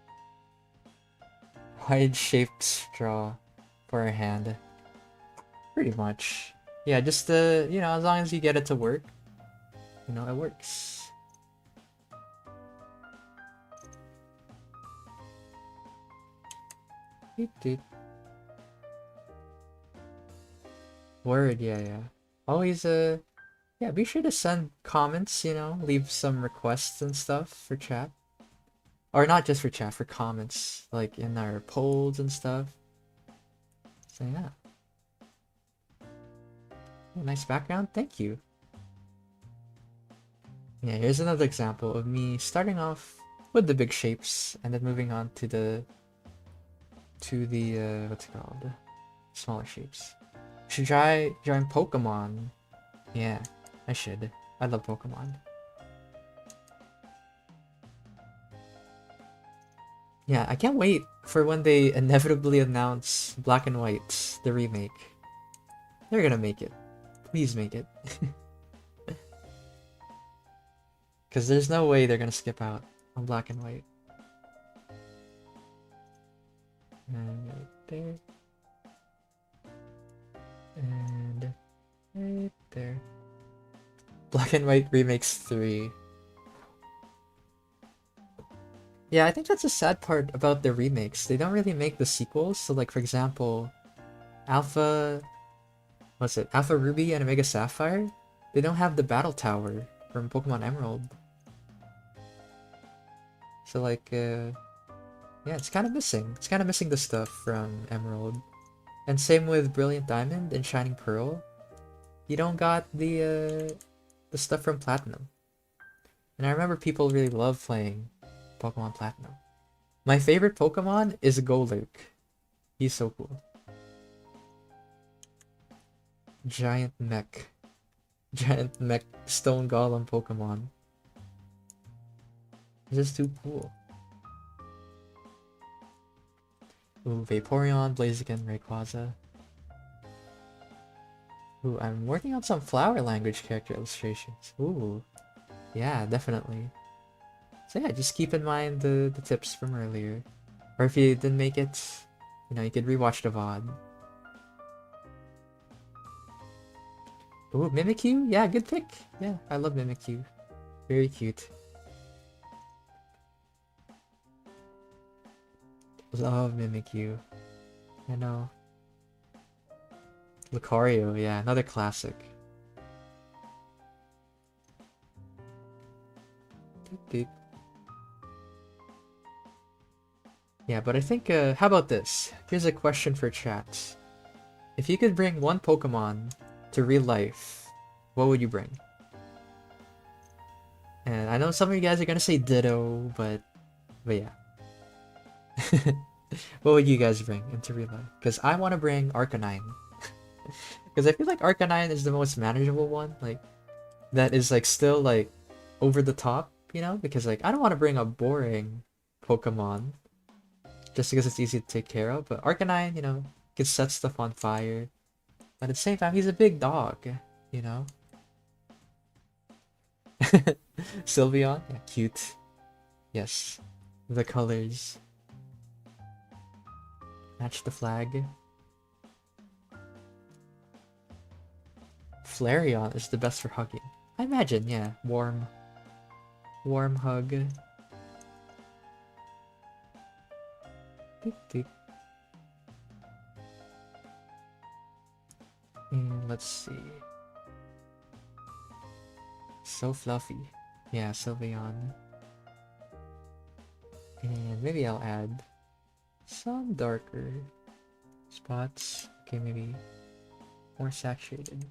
Wide shaped straw for a hand. Pretty much. Yeah, just you know, as long as you get it to work, you know, it works. Word, yeah. Always, yeah, be sure to send comments, you know, leave some requests and stuff for chat. Or not just for chat, for comments, like in our polls and stuff. So yeah. Oh, nice background, thank you. Yeah, here's another example of me starting off with the big shapes and then moving on to the what's it called? Smaller shapes. Should try drawing Pokemon. Yeah, I should. I love Pokemon. Yeah, I can't wait for when they inevitably announce Black and White, the remake. They're gonna make it. Please make it. Because there's no way they're gonna skip out on Black and White. And right there. And right there. Black and White Remakes 3. Yeah, I think that's a sad part about the remakes. They don't really make the sequels. So like, for example, Alpha... What's it? Alpha Ruby and Omega Sapphire? They don't have the Battle Tower from Pokemon Emerald. So like, yeah, it's kind of missing. It's kind of missing the stuff from Emerald. And same with Brilliant Diamond and Shining Pearl. You don't got the stuff from Platinum. And I remember people really love playing Pokemon Platinum. My favorite Pokemon is Golurk. He's so cool. Giant mech stone golem Pokemon. It's just too cool. Ooh, Vaporeon, Blaziken, Rayquaza. Ooh, I'm working on some flower language character illustrations. Ooh, yeah, definitely. So yeah, just keep in mind the tips from earlier. Or if you didn't make it, you know, you could rewatch the VOD. Ooh, Mimikyu? Yeah, good pick. Yeah, I love Mimikyu. Very cute. Love Mimikyu. I know. Lucario, yeah, another classic. Doop, doop. Yeah, but I think, how about this? Here's a question for chat. If you could bring one Pokemon to real life, what would you bring? And I know some of you guys are gonna say Ditto, but yeah. What would you guys bring into real life? Because I want to bring Arcanine. Because I feel like Arcanine is the most manageable one. Like, that is like still like over the top, you know? Because like I don't want to bring a boring Pokemon just because it's easy to take care of. But Arcanine, you know, can set stuff on fire. But at the same time, he's a big dog, you know? Sylveon, yeah, cute. Yes. The colors match the flag. Flareon is the best for hugging. I imagine, yeah. Warm hug. Doop, doop. Let's see. So fluffy. Yeah, Sylveon. And maybe I'll add some darker spots. Okay, maybe more saturated.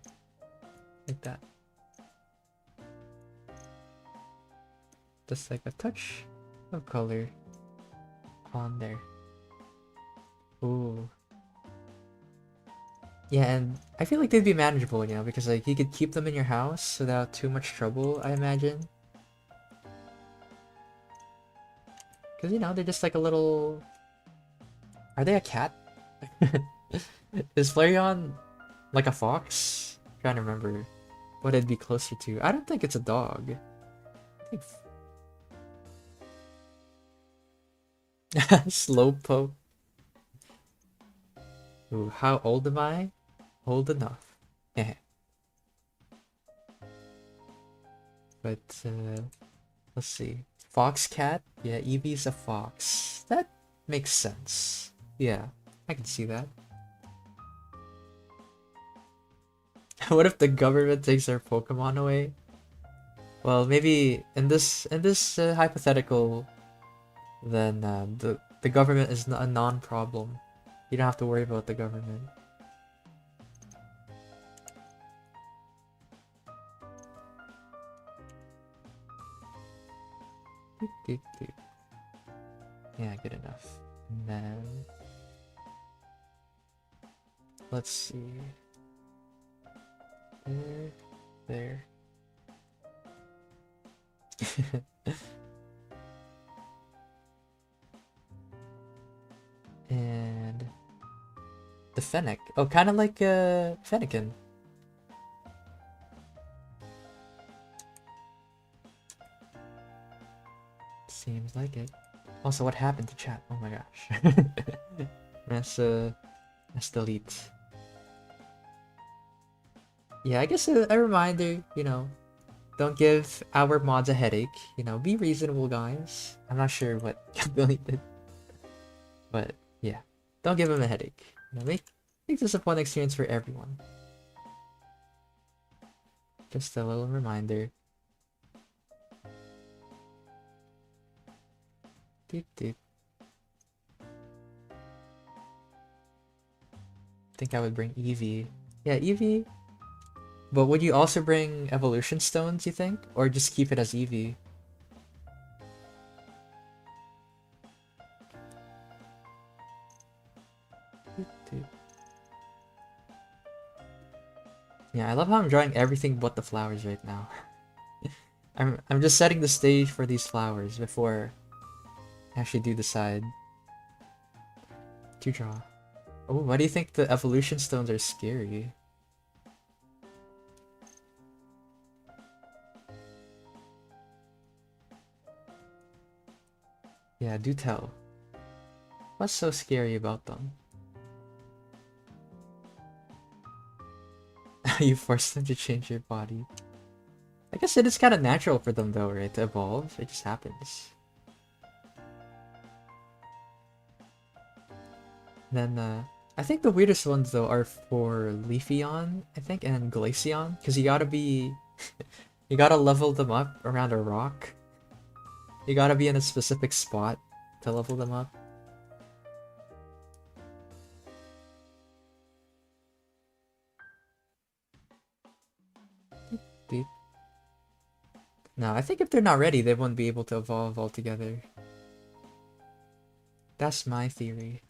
Like that. Just like a touch of color on there. Ooh. Yeah, and I feel like they'd be manageable, you know, because like you could keep them in your house without too much trouble, I imagine. Because, you know, they're just like a little... Are they a cat? Is Flareon like a fox? I'm trying to remember what it'd be closer to. I don't think it's a dog. I think... Slowpoke. Ooh, how old am I? Old enough. Yeah. But, let's see. Fox cat? Yeah, Eevee's a fox. That makes sense. Yeah, I can see that. What if the government takes our Pokemon away? Well, maybe in this hypothetical, then the government is a non-problem. You don't have to worry about the government. Doop, doop, doop. Yeah, good enough. And then let's see. There. And the Fennec. Oh, kind of like Fennekin. Seems like it. Also, what happened to chat? Oh my gosh. Let's delete. Yeah, I guess a reminder, you know, don't give our mods a headache. You know, be reasonable, guys. I'm not sure what Billy did, but yeah, don't give him a headache. You know, make this a fun experience for everyone. Just a little reminder. Doop, doop. Think I would bring Eevee. Yeah, Eevee. But would you also bring evolution stones, you think? Or just keep it as Eevee? Yeah, I love how I'm drawing everything but the flowers right now. I'm just setting the stage for these flowers before I actually do decide to draw. Oh, why do you think the evolution stones are scary? Yeah, do tell. What's so scary about them? You force them to change your body. I guess it is kind of natural for them though, right? To evolve. It just happens. Then, I think the weirdest ones though are for Leafeon, I think, and Glaceon. Because you gotta be... you gotta level them up around a rock. You gotta be in a specific spot to level them up. Beep. No, I think if they're not ready, they wouldn't be able to evolve altogether. That's my theory.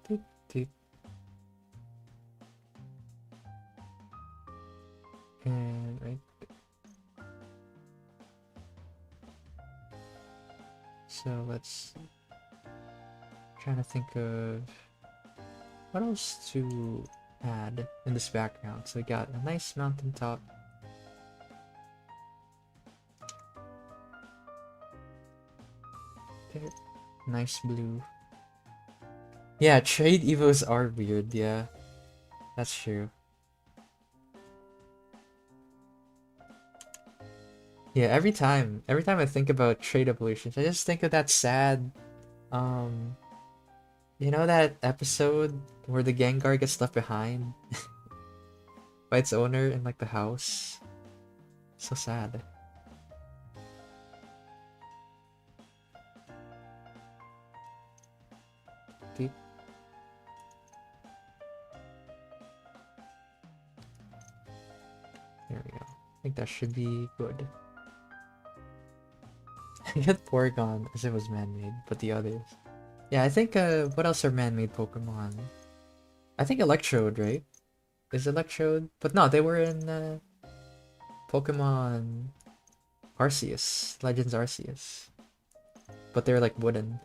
Doop, doop. And right. So let's trying to think of what else to add in this background. So we got a nice mountaintop. There. Nice blue. Yeah, trade evos are weird, yeah. That's true. Yeah, every time I think about trade evolutions, I just think of that sad, you know that episode where the Gengar gets left behind by its owner in like the house? So sad. Deep. There we go. I think that should be good. I get Porygon as if it was man-made, but the others. Yeah, I think, what else are man-made Pokemon? I think Electrode, right? Is Electrode? But no, they were in, Pokemon Arceus. Legends Arceus. But they're like wooden.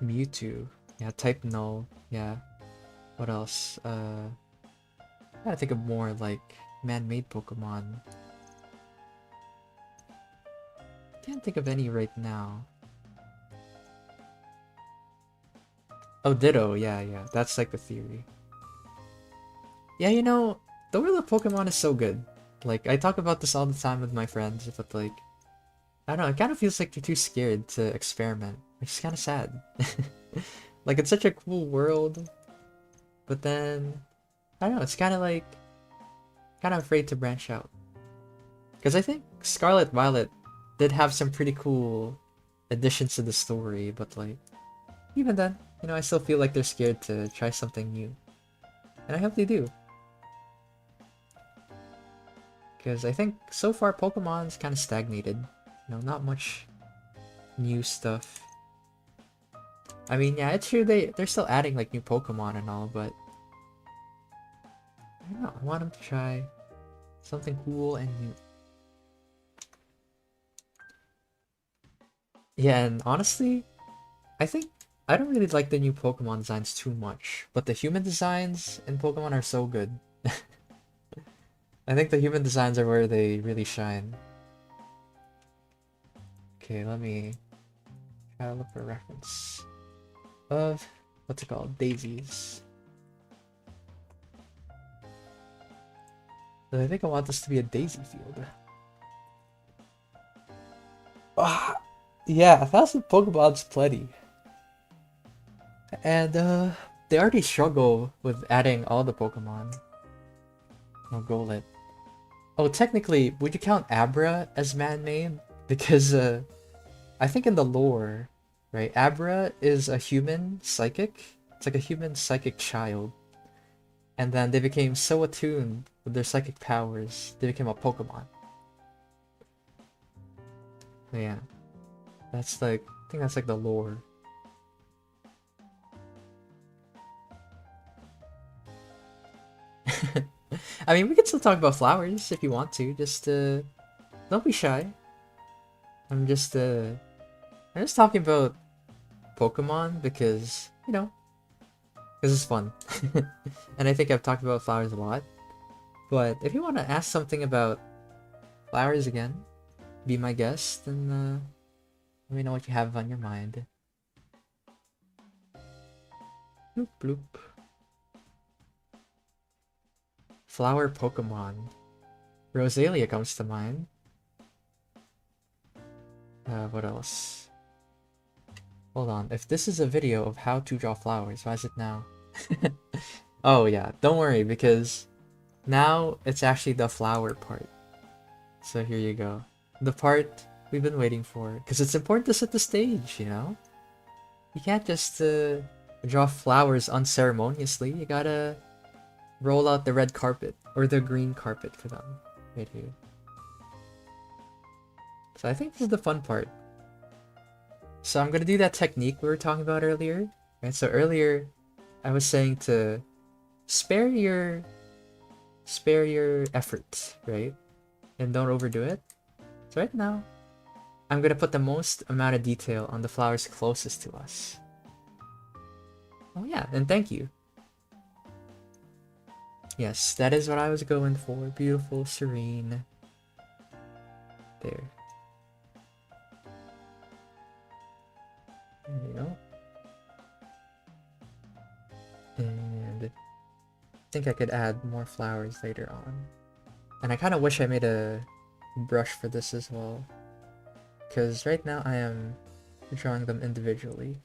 Mewtwo. Yeah, type null. Yeah. What else? I gotta think of more like man-made Pokemon. Can't think of any right now. Oh, Ditto. Yeah, yeah. That's like the theory. Yeah, you know, the world of Pokemon is so good. Like, I talk about this all the time with my friends, but like, I don't know, it kind of feels like they're too scared to experiment, which is kind of sad. Like, it's such a cool world, but then, I don't know, it's kind of like, kind of afraid to branch out. Because I think Scarlet Violet did have some pretty cool additions to the story, but like, even then, you know, I still feel like they're scared to try something new. And I hope they do. Because I think so far Pokemon's kind of stagnated. You know, not much new stuff. I mean, yeah, it's true they're still adding like new Pokemon and all, but I don't know, I want them to try something cool and new. Yeah, and honestly, I think I don't really like the new Pokemon designs too much, but the human designs in Pokemon are so good. I think the human designs are where they really shine. Okay, let me try to look for a reference of, what's it called? Daisies. But I think I want this to be a daisy field. Ah, yeah, 1,000 Pokemon's plenty. And they already struggle with adding all the Pokemon. Oh, Golett. Oh, technically, would you count Abra as man-made? Because I think in the lore, right, Abra is a human psychic. It's like a human psychic child. And then they became so attuned with their psychic powers, they became a Pokemon. Yeah. That's like, I think that's like the lore. I mean, we can still talk about flowers if you want to. Just don't be shy. I'm just talking about Pokemon because, you know, because it's fun. And I think I've talked about flowers a lot. But if you want to ask something about flowers again, be my guest, and let me know what you have on your mind. Bloop bloop. Flower Pokemon. Rosalia comes to mind. What else? Hold on. If this is a video of how to draw flowers, why is it now? Oh yeah, don't worry, because now it's actually the flower part. So here you go. The part we've been waiting for. Because it's important to set the stage, you know? You can't just draw flowers unceremoniously. You gotta roll out the red carpet or the green carpet for them right here. So I think this is the fun part. So I'm gonna do that technique we were talking about earlier, right? So earlier, I was saying to spare your effort, right? And don't overdo it. So right now, I'm gonna put the most amount of detail on the flowers closest to us. Oh yeah, and thank you. Yes, that is what I was going for. Beautiful, serene. There. There you go. And I think I could add more flowers later on. And I kind of wish I made a brush for this as well. Because right now I am drawing them individually.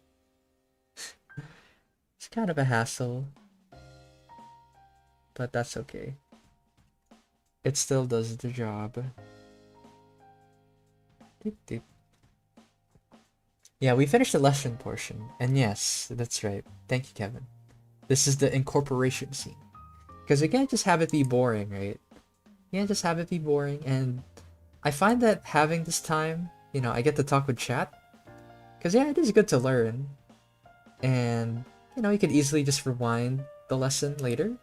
It's kind of a hassle. But that's okay. It still does the job. Doop, doop. Yeah, we finished the lesson portion. And yes, that's right. Thank you, Kevin. This is the incorporation scene. Because we can't just have it be boring, right? You can't just have it be boring. And I find that having this time, you know, I get to talk with chat. Because yeah, it is good to learn. And, you know, you could easily just rewind the lesson later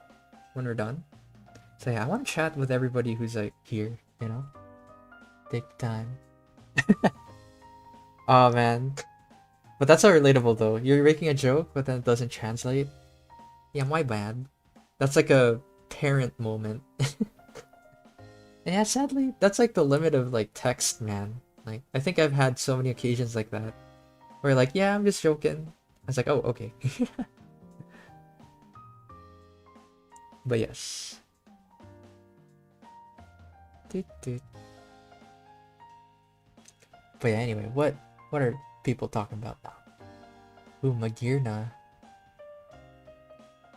when we're done. So yeah, I want to chat with everybody who's like here, you know? Take time. Oh man. But that's not relatable though. You're making a joke, but then it doesn't translate. Yeah, my bad. That's like a parent moment. Yeah, sadly, that's like the limit of like text, man. Like, I think I've had so many occasions like that. Where like, yeah, I'm just joking. I was like, oh, okay. But yes. Doot, doot. But yeah, anyway, what are people talking about now? Ooh, Magirna.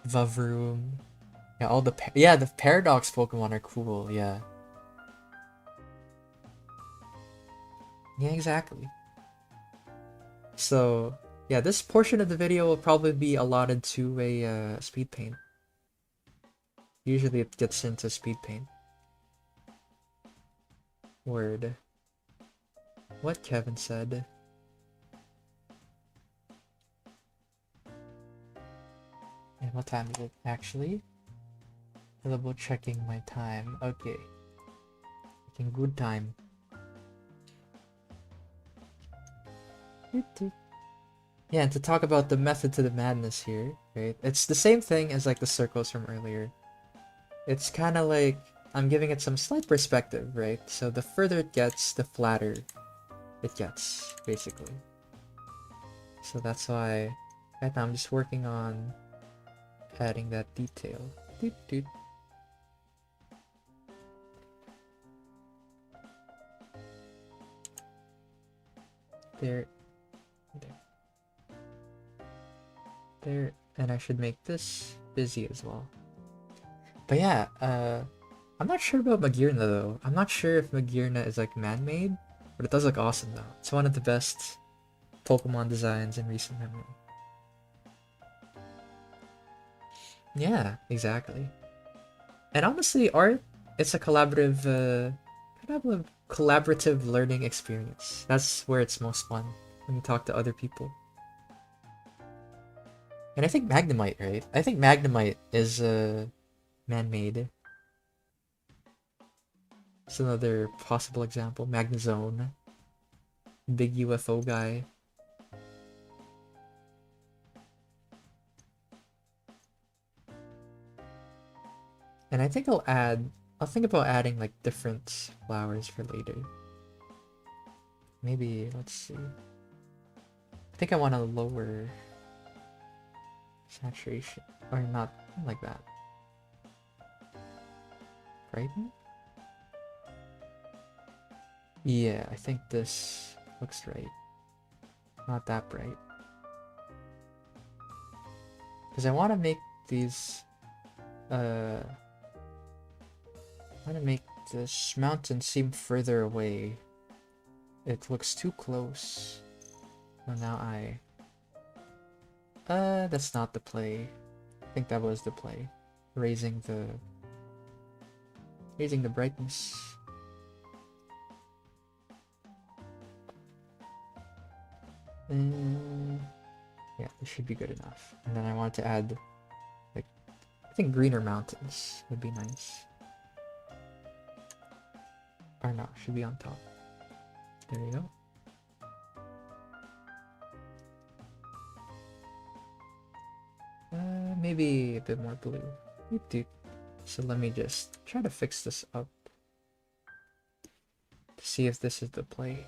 Vavroom. Yeah, all the the Paradox Pokemon are cool, yeah. Yeah, exactly. So, yeah, this portion of the video will probably be allotted to a speed paint. Usually it gets into speed paint. Word. What Kevin said. And what time is it actually? Double checking my time. Okay. Making good time. Yeah, and to talk about the method to the madness here, right? It's the same thing as like the circles from earlier. It's kind of like I'm giving it some slight perspective, right? So the further it gets, the flatter it gets, basically. So that's why right now I'm just working on adding that detail. Doot, doot. There. There. And I should make this busy as well. But yeah, I'm not sure about Magirna though. I'm not sure if Magirna is like man-made, but it does look awesome though. It's one of the best Pokemon designs in recent memory. Yeah, exactly. And honestly, art, it's a collaborative learning experience. That's where it's most fun, when you talk to other people. And I think Magnemite, right? I think Magnemite is man-made. It's another possible example. Magnezone. Big UFO guy. And I think I'll think about adding like different flowers for later. Maybe, let's see. I think I want to lower saturation. Or not like that. Brighten? Yeah, I think this looks right. Not that bright. Because I want to make these... I want to make this mountain seem further away. It looks too close. So now that's not the play. I think that was the play. Raising the brightness. Yeah, this should be good enough. And then I want to add, like, I think greener mountains would be nice. Or no, should be on top. There you go. Maybe a bit more blue. So let me just try to fix this up to see if this is the play.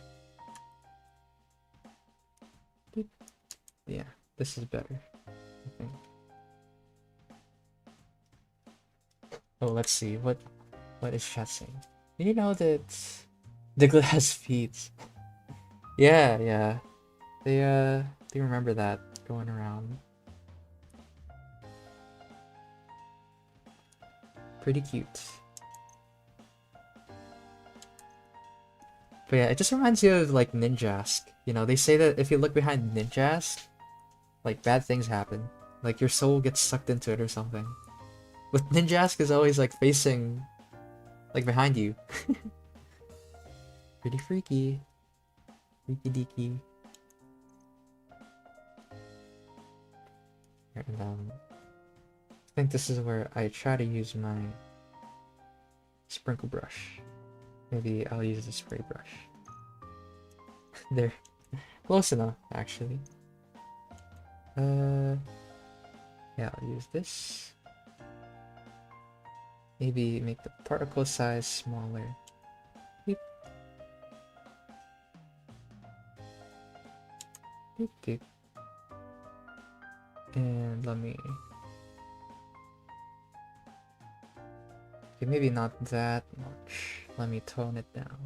Yeah, this is better, I think. Oh, let's see. What is chat saying? You know that the glass feet. Yeah. They remember that going around. Pretty cute. But yeah, it just reminds you of like Ninjask. You know, they say that if you look behind Ninjask, like bad things happen. Like your soul gets sucked into it or something. But Ninjask is always like facing like behind you. Pretty freaky. Freaky deaky. And I think this is where I try to use my sprinkle brush. Maybe I'll use the spray brush. There. Close enough, actually. Yeah, I'll use this. Maybe make the particle size smaller. Beep. Beep, beep. And let me... Okay, maybe not that much. Let me tone it down.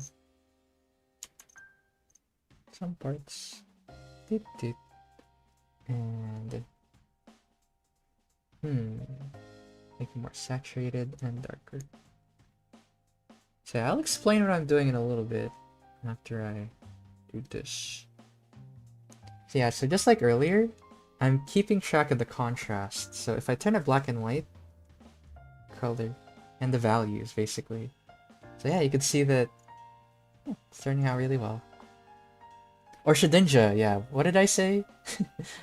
Some parts. Deep, deep. And... make it more saturated and darker. So I'll explain what I'm doing in a little bit after I do this. So yeah, so just like earlier, I'm keeping track of the contrast. So if I turn it black and white, color, and the values basically. So yeah, you can see that it's turning out really well. Or Shedinja, yeah. What did I say?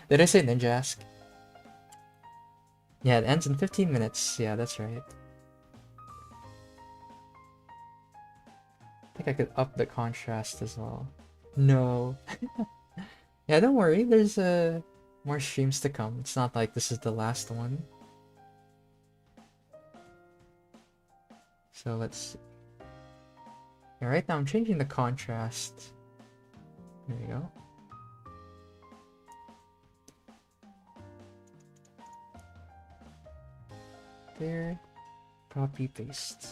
Did I say Ninjask? Yeah, it ends in 15 minutes. Yeah, that's right. I think I could up the contrast as well. No. Yeah, don't worry. There's more streams to come. It's not like this is the last one. So let's see. Yeah, right now I'm changing the contrast. There we go. There. Copy, paste.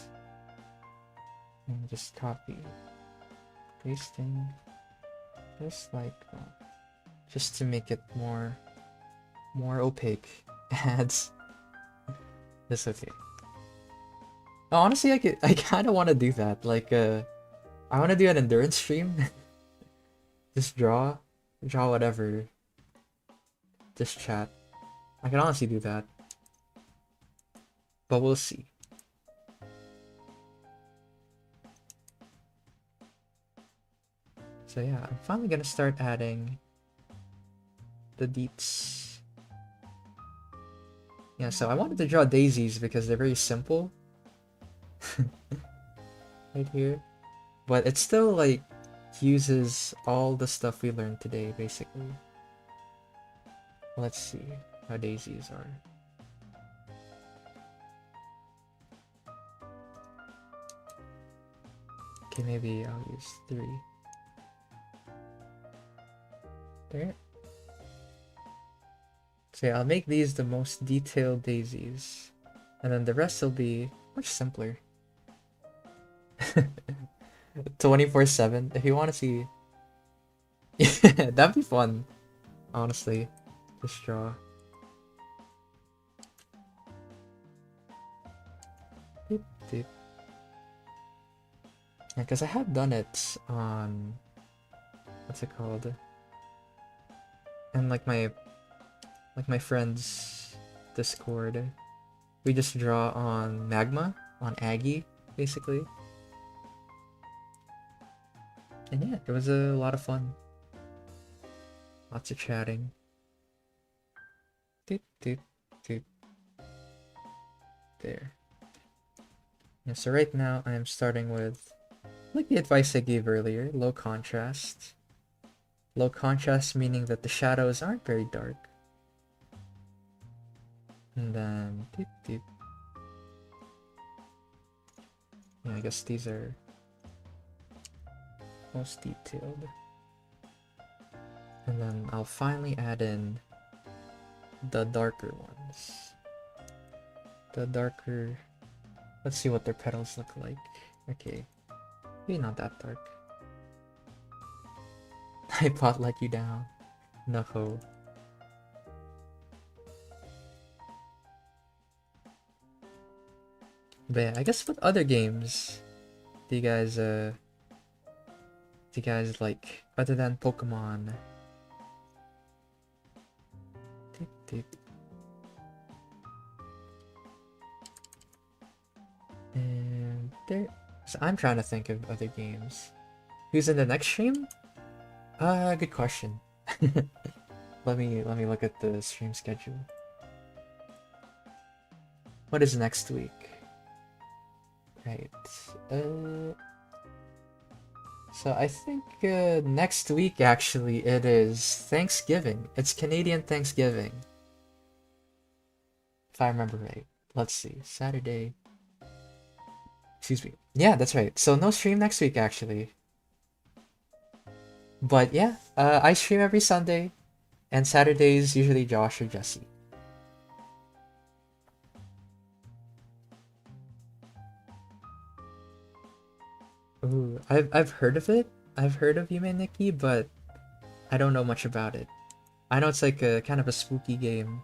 And just copy. Pasting. Just like that. Just to make it more opaque. Ads. That's okay. Oh, honestly, I kind of want to do that. Like, I want to do an endurance stream. Just draw whatever. Just chat. I can honestly do that. But we'll see. So yeah, I'm finally gonna start adding the deets. Yeah, so I wanted to draw daisies because they're very simple. Right here. But it still like uses all the stuff we learned today basically. Let's see how daisies are. Okay, maybe I'll use 3. There. So yeah, I'll make these the most detailed daisies. And then the rest will be much simpler. 24/7. If you want to see... Yeah, that'd be fun. Honestly. Just draw. Deep, deep. Yeah, because I have done it on... What's it called? And like my friend's Discord. We just draw on Magma, on Aggie, basically. And yeah, it was a lot of fun. Lots of chatting. Doot, doot, doot. There. Yeah, so right now I am starting with, like the advice I gave earlier, low contrast. Low contrast meaning that the shadows aren't very dark. And then, doot, doot. Yeah, I guess these are most detailed. And then I'll finally add in the darker ones. The darker... Let's see what their petals look like. Okay. Maybe not that dark. I pot let you down. No. But yeah, I guess what other games do you guys like other than Pokemon? Tick, tick. And there. So I'm trying to think of other games. Who's in the next stream? Good question. Let me look at the stream schedule. What is next week? Right. So I think next week actually it is Thanksgiving. It's Canadian Thanksgiving. If I remember right. Let's see. Saturday. Excuse me. Yeah, that's right. So no stream next week actually. But yeah, I stream every Sunday, and Saturdays usually Josh or Jesse. Ooh, I've heard of it. I've heard of Yume Nikki, but I don't know much about it. I know it's like a kind of a spooky game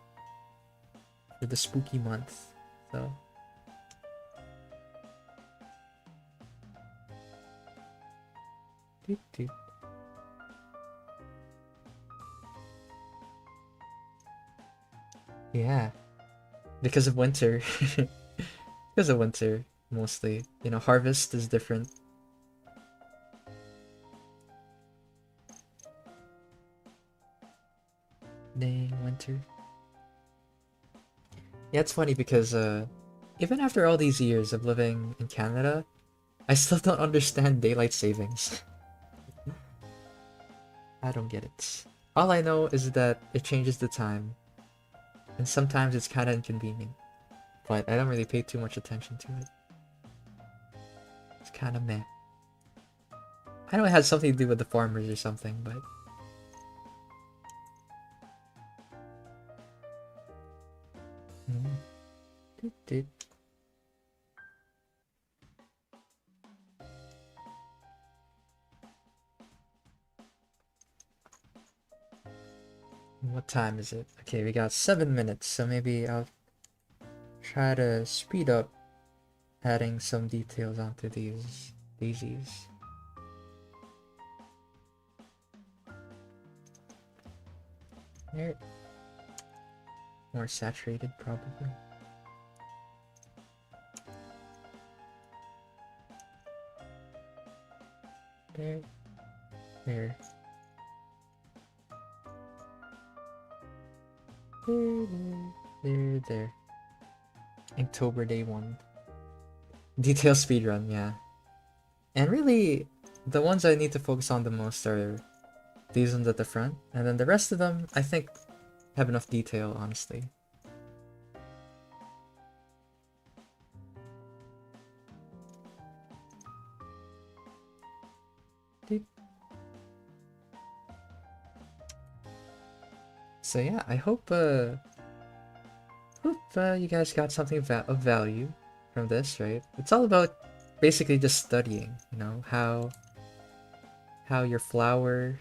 for the spooky month, so. Doot, doot. Yeah, because of winter. Because of winter, mostly. You know, harvest is different. Dang, winter. Yeah, it's funny because even after all these years of living in Canada, I still don't understand daylight savings. I don't get it. All I know is that it changes the time, and sometimes it's kind of inconvenient, but I don't really pay too much attention to it. It's kind of meh. I know it has something to do with the farmers or something, but... Doot, doot. What time is it? Okay, we got 7 minutes, so maybe I'll try to speed up adding some details onto these daisies. There. More saturated, probably. There. There. There. Inktober day 1. Detail speedrun, yeah. And really, the ones I need to focus on the most are these ones at the front, and then the rest of them, I think, have enough detail, honestly. So yeah, I hope you guys got something of value from this, right? It's all about basically just studying, you know, how your flower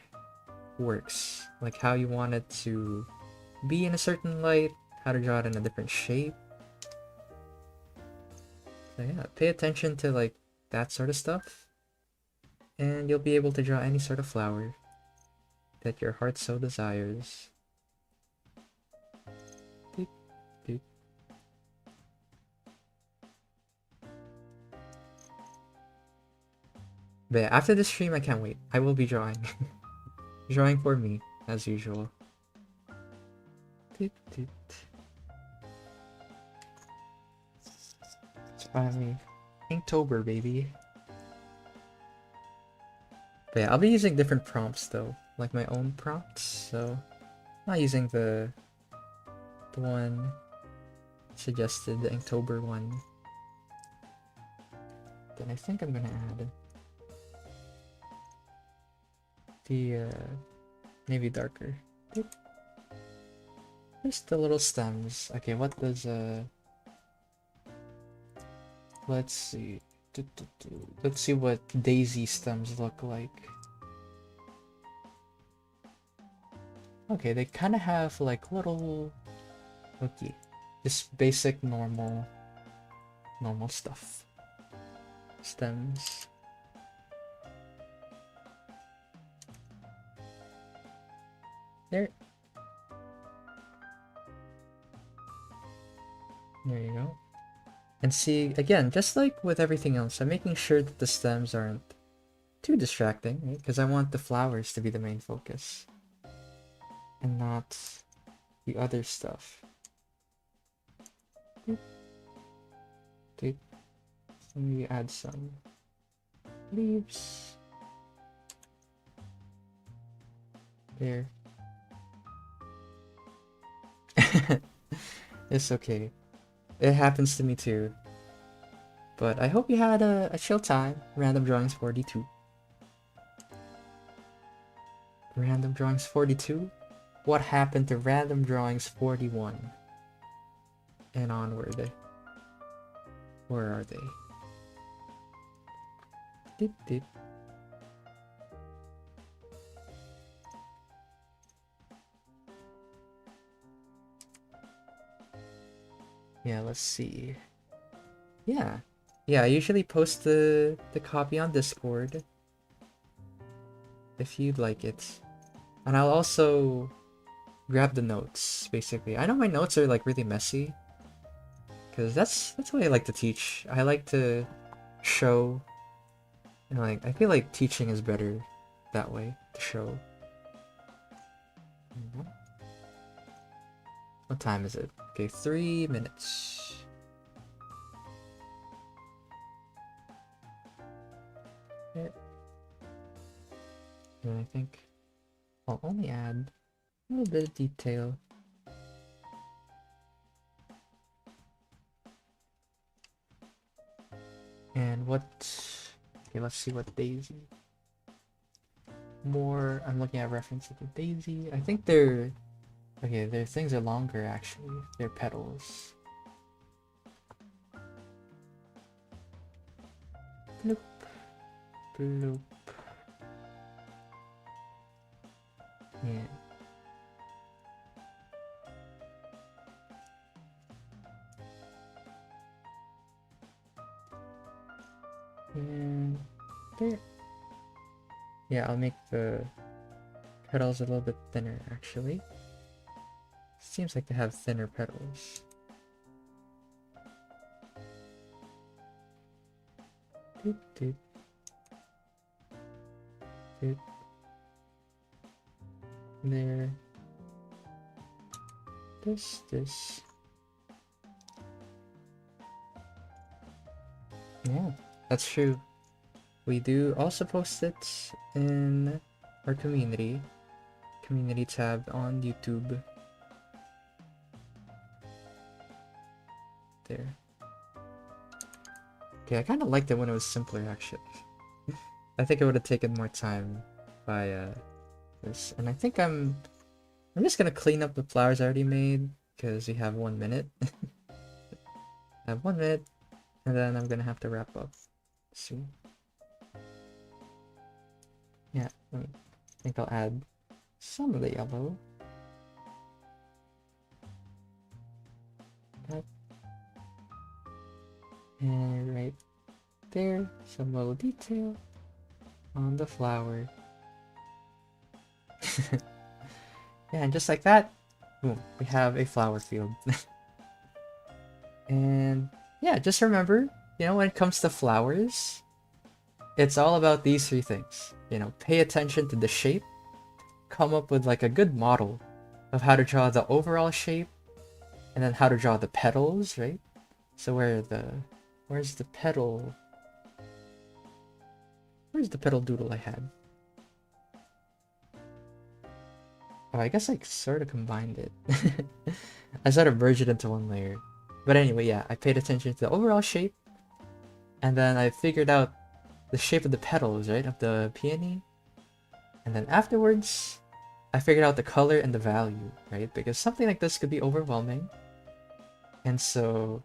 works, like how you want it to be in a certain light, how to draw it in a different shape. So yeah, pay attention to like that sort of stuff, and you'll be able to draw any sort of flower that your heart so desires. Doot, doot. But yeah, after this stream, I can't wait. I will be drawing. Drawing for me. as usual. Toot, toot. It's finally Inktober, baby. But yeah, I'll be using different prompts though, like my own prompts. So I'm not using the one suggested, the Inktober one. Then I think I'm gonna add the maybe darker. Just the little stems. Okay, what does let's see. Let's see what daisy stems look like. Okay, they kind of have like little, okay, just basic normal stuff. Stems. There. There you go. And see, again, just like with everything else, I'm making sure that the stems aren't too distracting, right? Because I want the flowers to be the main focus. And not the other stuff. Let me add some leaves. There. It's okay. It happens to me too. But I hope you had a chill time. Random Drawings 42. Random Drawings 42? What happened to Random Drawings 41? And onward. Where are they? Dip, dip. Yeah, let's see. Yeah. Yeah, I usually post the copy on Discord. If you'd like it. And I'll also grab the notes, basically. I know my notes are like really messy. Because that's what I like to teach. I like to show. And like, I feel like teaching is better that way, to show. What time is it? Okay, 3 minutes. Yeah. And I think I'll only add a little bit of detail. And what... Okay, let's see what daisy. More... I'm looking at reference to the daisy. I think they're... Okay, their things are longer actually. Their petals. Bloop. Bloop. Yeah. And there. Yeah, I'll make the petals a little bit thinner actually. Seems like they have thinner petals. Doot, doot. Doot. There. This. Yeah, that's true. We do also post it in our community tab on YouTube. There. Okay, I kind of liked it when it was simpler actually. I think it would have taken more time by this, and I think I'm just gonna clean up the flowers I already made because we have 1 minute. I have 1 minute, and then I'm gonna have to wrap up soon. Yeah, I think I'll add some of the yellow. That. And right there, some little detail on the flower. Yeah, and just like that, boom, we have a flower field. And yeah, just remember, you know, when it comes to flowers, it's all about these 3 things. You know, pay attention to the shape, come up with like a good model of how to draw the overall shape and then how to draw the petals, right? So where's the petal? Where's the petal doodle I had? Oh, I guess I sort of combined it. I sort of merged it into one layer. But anyway, yeah, I paid attention to the overall shape, and then I figured out the shape of the petals, right, of the peony. And then afterwards, I figured out the color and the value, right? Because something like this could be overwhelming. And so,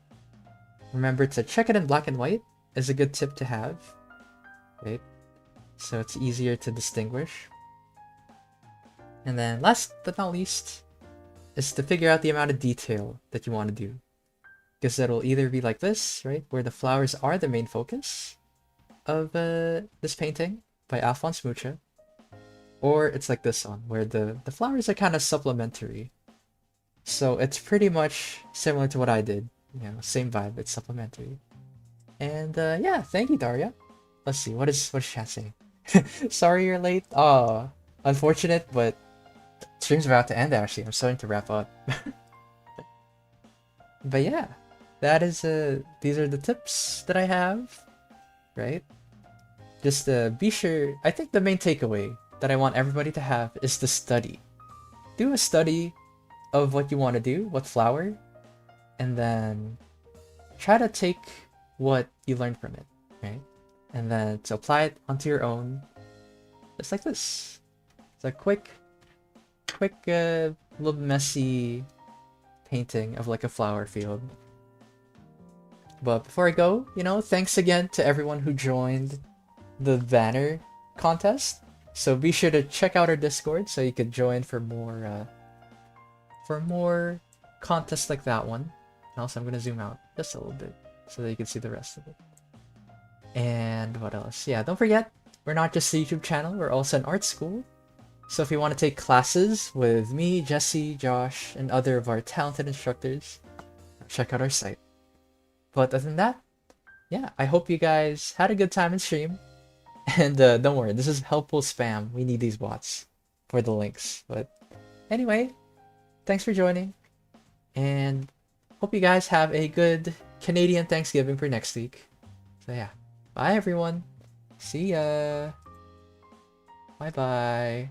remember to check it in black and white is a good tip to have, right? So it's easier to distinguish. And then last but not least is to figure out the amount of detail that you want to do. Because it'll either be like this, right? Where the flowers are the main focus of this painting by Alphonse Mucha. Or it's like this one, where the flowers are kind of supplementary. So it's pretty much similar to what I did. You know, same vibe, it's supplementary. And yeah, thank you, Daria. Let's see, what is chat saying? Sorry you're late. Oh, unfortunate, but stream's about to end actually. I'm starting to wrap up. But yeah, that is these are the tips that I have, right? Just be sure. I think the main takeaway that I want everybody to have is to study. Do a study of what you want to do, what flower, and then try to take what you learned from it, right? And then to apply it onto your own, just like this. It's a quick, little messy painting of like a flower field. But before I go, you know, thanks again to everyone who joined the banner contest. So be sure to check out our Discord so you could join for more contests like that one. And also, I'm gonna zoom out just a little bit so that you can see the rest of it. And what else? Yeah, don't forget, we're not just a YouTube channel, we're also an art school. So if you want to take classes with me, Jesse, Josh, and other of our talented instructors, check out our site. But other than that, yeah, I hope you guys had a good time in stream. And don't worry, this is helpful spam. We need these bots for the links. But anyway, thanks for joining. And hope you guys have a good Canadian Thanksgiving for next week. So yeah, bye everyone. See ya. Bye bye.